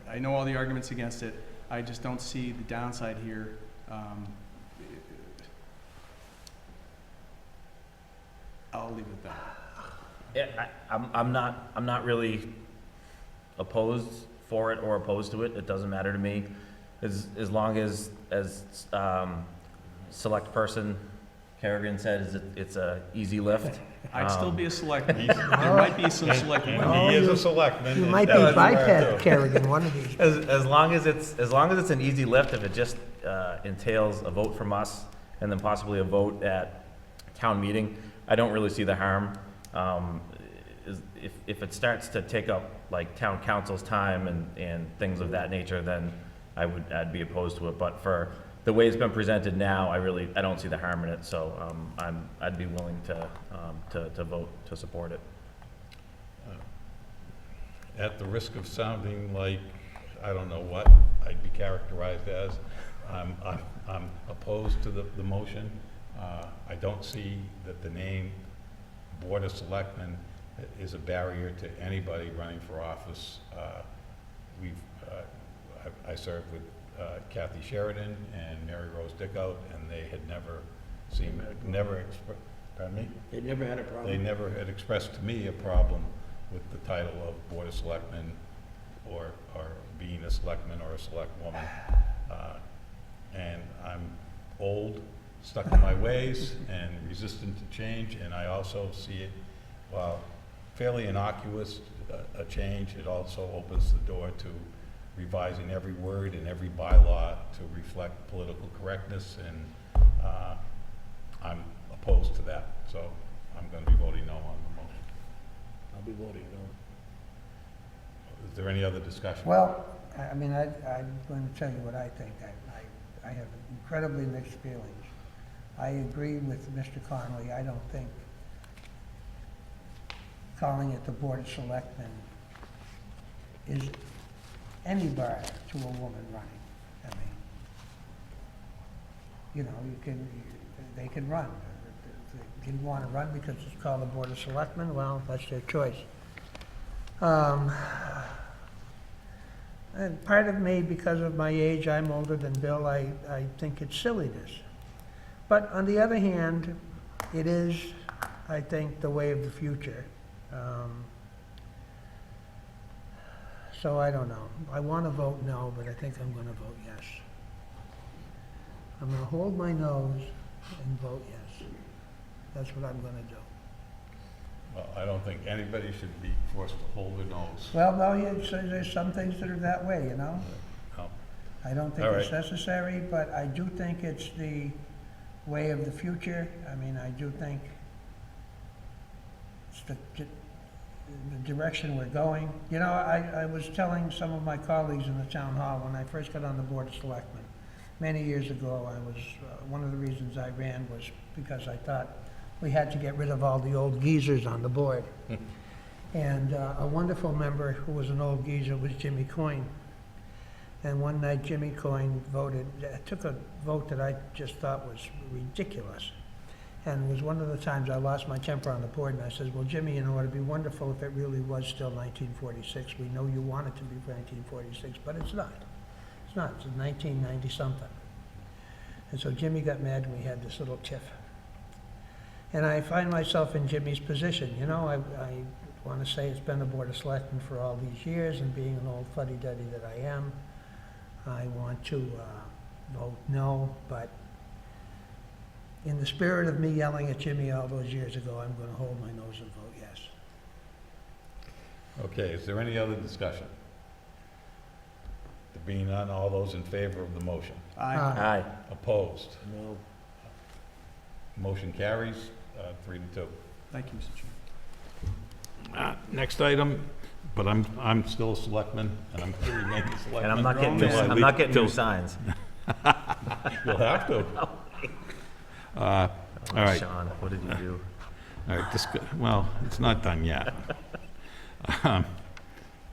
I know all the arguments against it. I just don't see the downside here. I'll leave it at that. Yeah, I'm not really opposed for it or opposed to it. It doesn't matter to me, as long as select person Kerrigan said, it's a easy lift. I'd still be a selectman. There might be some select. And he is a selectman. You and might be that's where biped, too. Kerrigan, one of these. As long as it's an easy lift, if it just entails a vote from us and then possibly a vote at town meeting, I don't really see the harm. If it starts to take up like town council's time and things of that nature, then I'd be opposed to it. But for the way it's been presented now, I don't see the harm in it. So I'd be willing to vote to support it. At the risk of sounding like, I don't know what I'd be characterized as, I'm opposed to the motion. I don't see that the name Board of Selectmen is a barrier to anybody running for office. I served with Kathy Sheridan and Mary Rose Dickout, and they had pardon me? They never had a problem. They never had expressed to me a problem with the title of Board of Selectmen or being a selectman or a select woman. And I'm old, stuck in my ways, and resistant to change, and I also see it, while fairly innocuous, a change, it also opens the door to revising every word and every bylaw to reflect political correctness, and I'm opposed to that. So I'm going to be voting no on the motion. I'll be voting no. Is there any other discussion? Well, I mean, I'm going to tell you what I think. I have incredibly mixed feelings. I agree with Mr. Connolly. I don't think calling it the Board of Selectmen any bar to a woman running. I mean, you know, they can run. If they want to run because it's called the Board of Selectmen, well, that's their choice. And part of me, because of my age, I'm older than Bill, I think it's silliness. But on the other hand, it is, I think, the way of the future. So I don't know. I want to vote no, but I think I'm going to vote yes. I'm going to hold my nose and vote yes. That's what I'm going to do. Well, I don't think anybody should be forced to hold their nose. Well, no, there's some things that are that way, you know? No. I don't think All it's right. necessary, but I do think it's the way of the future. I mean, I do think it's the direction we're going. You know, I was telling some of my colleagues in the town hall when I first got on the Board of Selectmen, many years ago, I was, one of the reasons I ran was because I thought we had to get rid of all the old geezers on the board. And a wonderful member who was an old geezer was Jimmy Coyne. And one night Jimmy Coyne took a vote that I just thought was ridiculous. And it was one of the times I lost my temper on the board, and I said, well, Jimmy, you know, it'd be wonderful if it really was still 1946. We know you want it to be 1946, but it's not. It's not. It's 1990-something. And so Jimmy got mad, and we had this little tiff. And I find myself in Jimmy's position. You know, I want to say it's been the Board of Selectmen for all these years, and being an old fuddy-duddy that I am, I want to vote no, but in the spirit of me yelling at Jimmy all those years ago, I'm going to hold my nose and vote yes. Okay, is there any other discussion? There being none, all those in favor of the motion? Aye. Opposed? No. Motion carries, 3-2. Thank you, Mr. Chairman. Next item, but I'm still a selectman, and I'm going to remain a selectman. And I'm not getting, till I I'm leave- not getting new till- signs. You'll have to. All right. Sean, what did you do? All right, well, it's not done yet.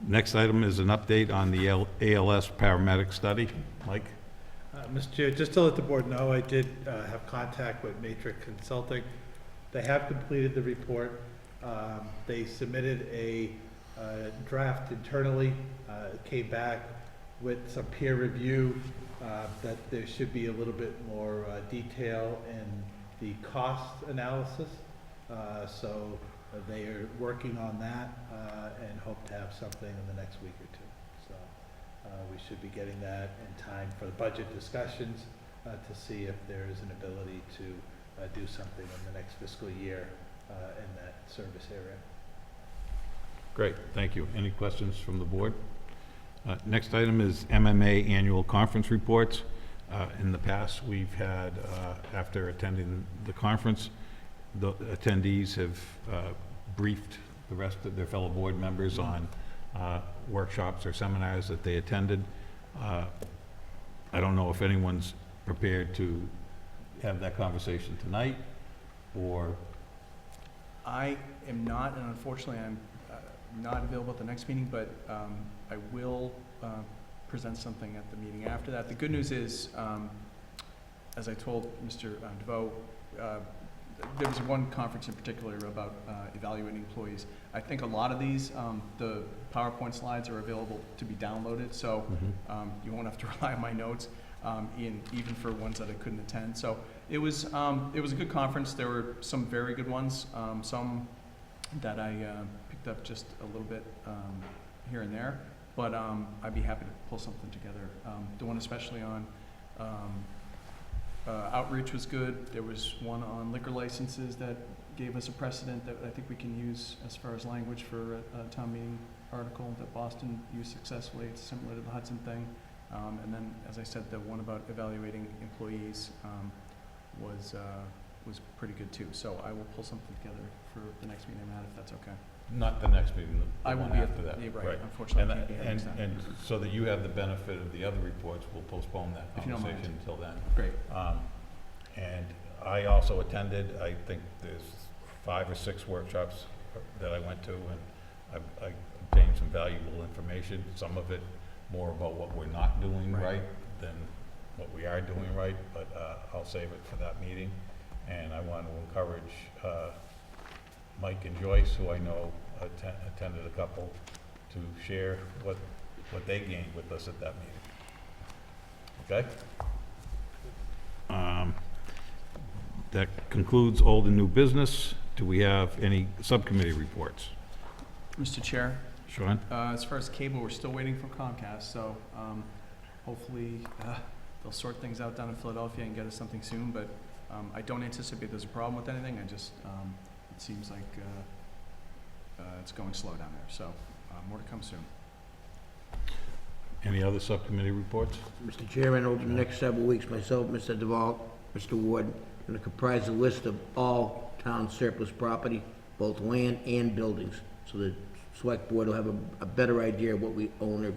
Next item is an update on the ALS paramedic study. Mike? Mr. Chair, just to let the board know, I did have contact with Matrix Consulting. They have completed the report. They submitted a draft internally, came back with some peer review, that there should be a little bit more detail in the cost analysis. So they are working on that and hope to have something in the next week or two. So we should be getting that in time for the budget discussions to see if there is an ability to do something in the next fiscal year in that service area. Great, thank you. Any questions from the board? Next item is MMA annual conference reports. In the past, we've had, after attending the conference, the attendees have briefed the rest of their fellow board members on workshops or seminars that they attended. I don't know if anyone's prepared to have that conversation tonight, or... I am not, and unfortunately, I'm not available at the next meeting, but I will present something at the meeting after that. The good news is, as I told Mr. DeVoe, there was one conference in particular about evaluating employees. I think a lot of these, the PowerPoint slides are available to be downloaded, so you won't have to rely on my notes, even for ones that I couldn't attend. So it was a good conference. There were some very good ones, some that I picked up just a little bit here and there, but I'd be happy to pull something together. The one especially on outreach was good. There was one on liquor licenses that gave us a precedent that I think we can use as far as language for a town meeting article that Boston used successfully. It's similar to the Hudson thing. And then, as I said, the one about evaluating employees was pretty good too. So I will pull something together for the next meeting I'm at, if that's okay. Not the next meeting, the I will one be after that. yeah, right. Unfortunately, I can't be here And, next time. and so that you have the benefit of the other reports, we'll postpone that If you don't mind. conversation until then. Great. And I also attended, I think there's 5 or 6 workshops that I went to, and I obtained some valuable information, some of it more about what we're not doing right than what we are doing right, but I'll save it for that meeting. And I want to encourage Mike and Joyce, who I know attended a couple, to share what they gained with us at that meeting. Okay? That concludes old and new business. Do we have any subcommittee reports? Mr. Chair, Sean? as far as cable, we're still waiting for Comcast, so hopefully they'll sort things out down in Philadelphia and get us something soon, but I don't anticipate there's a problem with anything. I just, it seems like it's going slow down there, so more to come soon. Any other subcommittee reports? Mr. Chairman, over the next several weeks, myself, Mr. Duval, Mr. Ward, going to comprise a list of all town surplus property, both land and buildings, so the select board will have a better idea of what we own or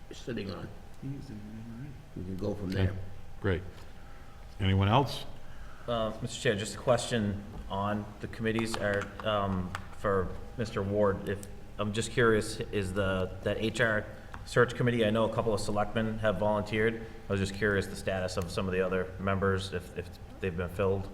is sitting on. We can go from there. Great. Anyone else? Mr. Chair, just a question on the committees for Mr. Ward. If, I'm just curious, is that HR search committee, I know a couple of selectmen have volunteered. I was just curious the status of some of the other members, if they've been filled.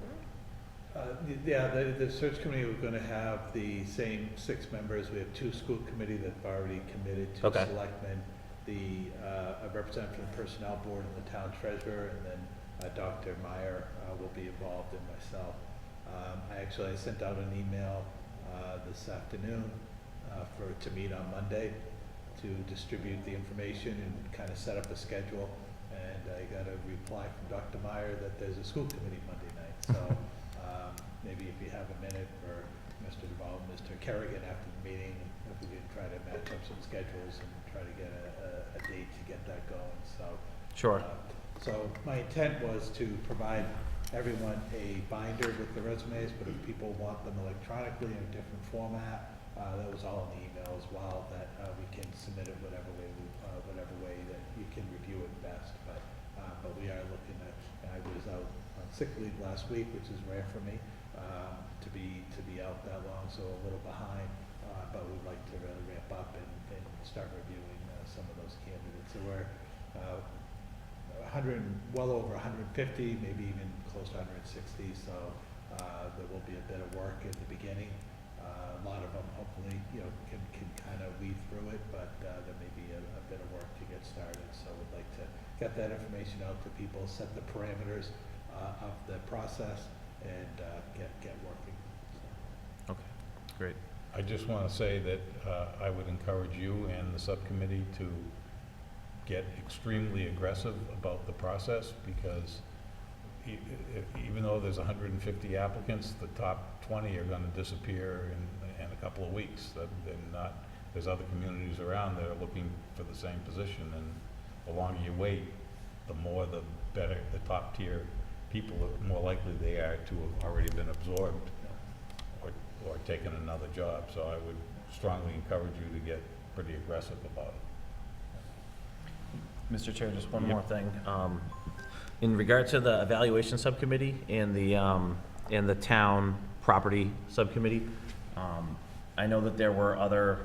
Yeah, the search committee, we're gonna have the same 6 members. We have 2 school committee that have already committed to Okay. selectmen, a representative from the personnel board and the town treasurer, and then Dr. Meyer will be involved, and myself. I sent out an email this afternoon to meet on Monday to distribute the information and kind of set up a schedule. And I got a reply from Dr. Meyer that there's a school committee Monday night. So maybe if you have a minute for Mr. Duval and Mr. Kerrigan after the meeting, if we can try to match up some schedules and try to get a date to get that going. So Sure. So my intent was to provide everyone a binder with the resumes, but if people want them electronically in a different format, that was all in the email as well, that we can submit it whatever way that you can review it best. But we are looking at, I was out on sick leave last week, which is rare for me, to be out that long, so a little behind, but we'd like to really ramp up and start reviewing some of those candidates. So we're well over 150, maybe even close to 160, so there will be a bit of work at the beginning. A lot of them hopefully, can kind of weed through it, but there may be a bit of work to get started. So we'd like to get that information out to people, set the parameters of the process, and get working. Okay, great. I just want to say that I would encourage you and the subcommittee to get extremely aggressive about the process, because even though there's 150 applicants, the top 20 are going to disappear in a couple of weeks. There's other communities around that are looking for the same position, and the longer you wait, the more the better. The top tier people, the more likely they are to have already been absorbed or taken another job. So I would strongly encourage you to get pretty aggressive about it. Mr. Chair, just one more thing. In regard to the evaluation subcommittee and the town property subcommittee, I know that there were other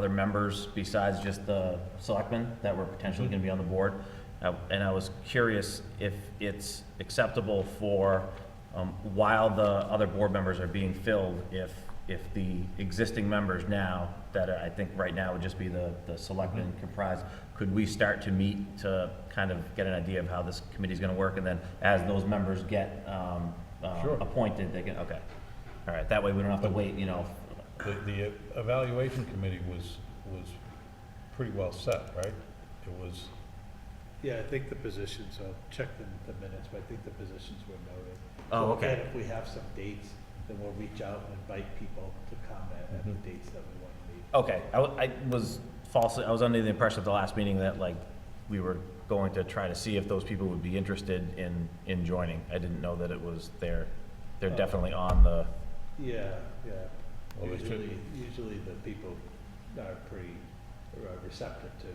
members besides just the selectmen that were potentially going to be on the board. And I was curious if it's acceptable for, while the other board members are being filled, if the existing members now, that I think right now would just be the selectmen comprised, could we start to meet to kind of get an idea of how this committee is going to work? And then as those members get Sure. appointed, they can, okay. All right, that way we don't have to wait, The evaluation committee was pretty well set, right? It was. Yeah, I think the positions, I'll check the minutes, but I think the positions were noted. Oh, So okay. again, if we have some dates, then we'll reach out and invite people to come at the dates that we want to meet. Okay, I was under the impression at the last meeting that we were going to try to see if those people would be interested in joining. I didn't know that it was they're definitely on the. Yeah. Well, they should- Usually the people are pretty receptive to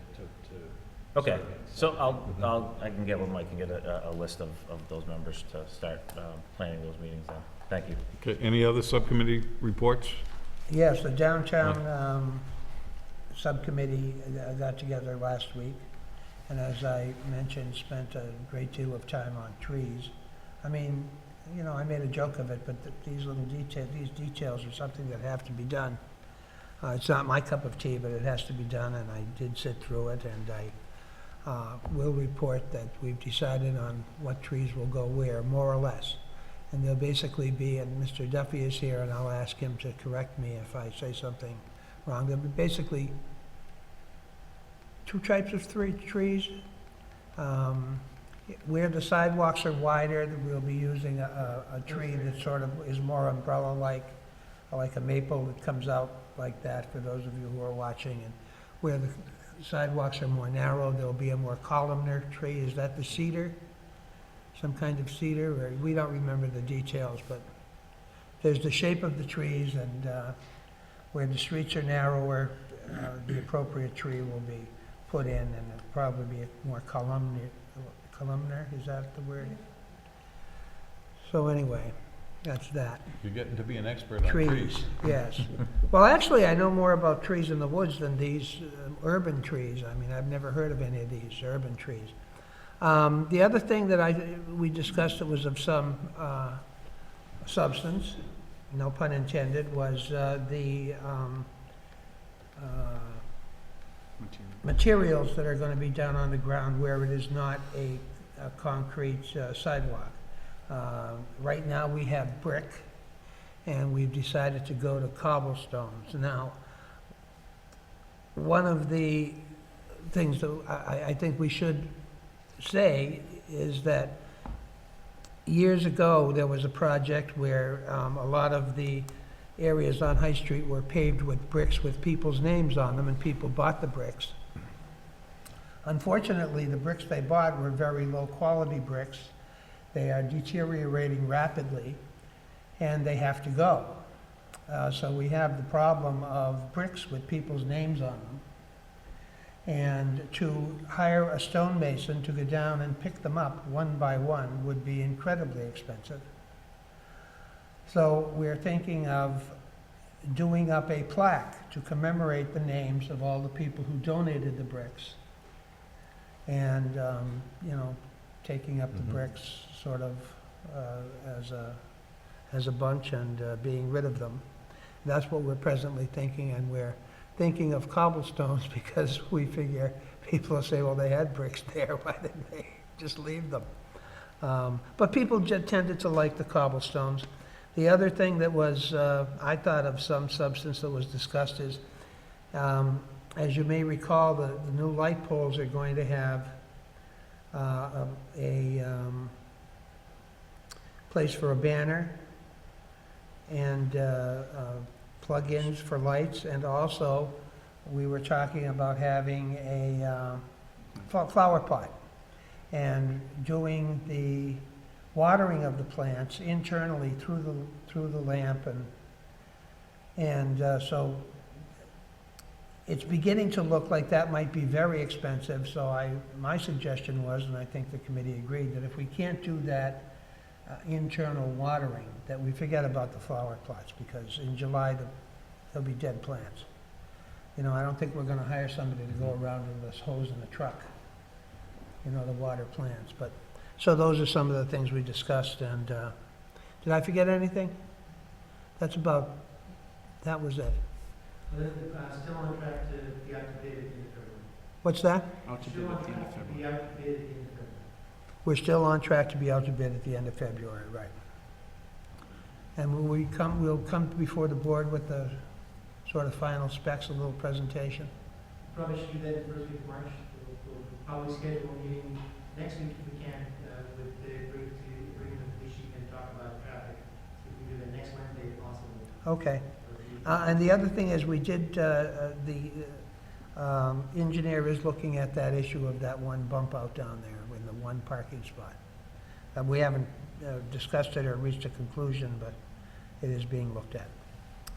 Okay, serving, so I can get with Mike and get a list of those members to start planning those meetings then. Thank you. Okay, any other subcommittee reports? Yes, the downtown subcommittee got together last week, and as I mentioned, spent a great deal of time on trees. I mean, you know, I made a joke of it, but these little these details are something that have to be done. It's not my cup of tea, but it has to be done, and I did sit through it, and I will report that we've decided on what trees will go where, more or less. And they'll basically be, and Mr. Duffy is here, and I'll ask him to correct me if I say something wrong. There'll be basically two types of trees. Where the sidewalks are wider, we'll be using a tree that sort of is more umbrella-like, like a maple that comes out like that, for those of you who are watching. And where the sidewalks are more narrow, there'll be a more columnar tree. Is that the cedar? Some kind of cedar, or we don't remember the details, but there's the shape of the trees, and where the streets are narrower, the appropriate tree will be put in, and it'll probably be a more columnar, is that the word? So anyway, that's that. You're getting to be an expert on trees. Yes. Well, actually, I know more about trees in the woods than these urban trees. I mean, I've never heard of any of these urban trees. The other thing that we discussed that was of some substance, no pun intended, was the materials that are going to be down on the ground where it is not a concrete sidewalk. Right now, we have brick, and we've decided to go to cobblestones. Now, one of the things that I think we should say is that years ago, there was a project where a lot of the areas on High Street were paved with bricks with people's names on them, and people bought the bricks. Unfortunately, the bricks they bought were very low-quality bricks. They are deteriorating rapidly, and they have to go. So we have the problem of bricks with people's names on them. And to hire a stonemason to go down and pick them up one by one would be incredibly expensive. So we're thinking of doing up a plaque to commemorate the names of all the people who donated the bricks. And, you know, taking up the bricks sort of as a bunch and being rid of them. That's what we're presently thinking, and we're thinking of cobblestones because we figure people will say, well, they had bricks there, why didn't they just leave them? But people tended to like the cobblestones. The other thing that was, I thought of some substance that was discussed is, as you may recall, the new light poles are going to have a place for a banner and plug-ins for lights, and also we were talking about having a flower pot and doing the watering of the plants internally through the lamp, and so it's beginning to look like that might be very expensive. So my suggestion was, and I think the committee agreed, that if we can't do that internal watering, that we forget about the flower plots, because in July there'll be dead plants. You know, I don't think we're going to hire somebody to go around with this hose in a truck, you know, to water plants. But so those are some of the things we discussed. And did I forget anything? That was it. Still on track to be out to bid at the end of February. What's that? Out to bid at the end of February. Be out to bid at the end of February. We're still on track to be out to bid at the end of February, right? And we'll come before the board with the sort of final specs, a little presentation. Probably should do that the first week of March. We'll probably schedule a meeting next week if we can, with the agreement that we can talk about traffic. If we do that next Wednesday if possible. Okay. And the other thing is, we did, the engineer is looking at that issue of that one bump out down there in the one parking spot. We haven't discussed it or reached a conclusion, but it is being looked at.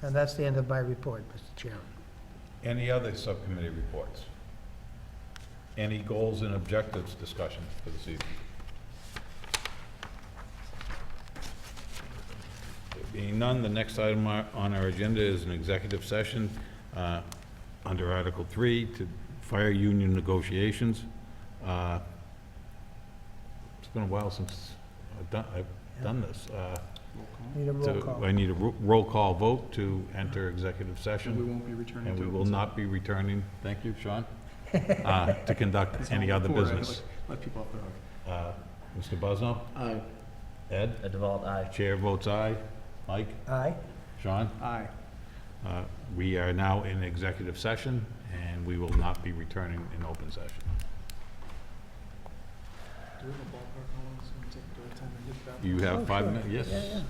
And that's the end of my report, Mr. Chairman. Any other subcommittee reports? Any goals and objectives discussion for this evening? There being none, the next item on our agenda is an executive session. under Article 3, to fire union negotiations. It's been a while since I've done this. Need a roll call. I need a roll call vote to enter executive And we session, won't be returning and to we open will session. not be returning, thank you, Sean, to conduct That's any all other before, right? business. Let people off the hook. Mr. Buzzo? Aye. Ed? Ed DeVault, aye. Chair votes aye. Mike? Aye? Sean? Aye. We are now in executive session, and we will not be returning in open session. Do we have a ballpark how long it's gonna take to time to get that? You have Oh, 5 sure. minutes? Yes? Yeah, yeah.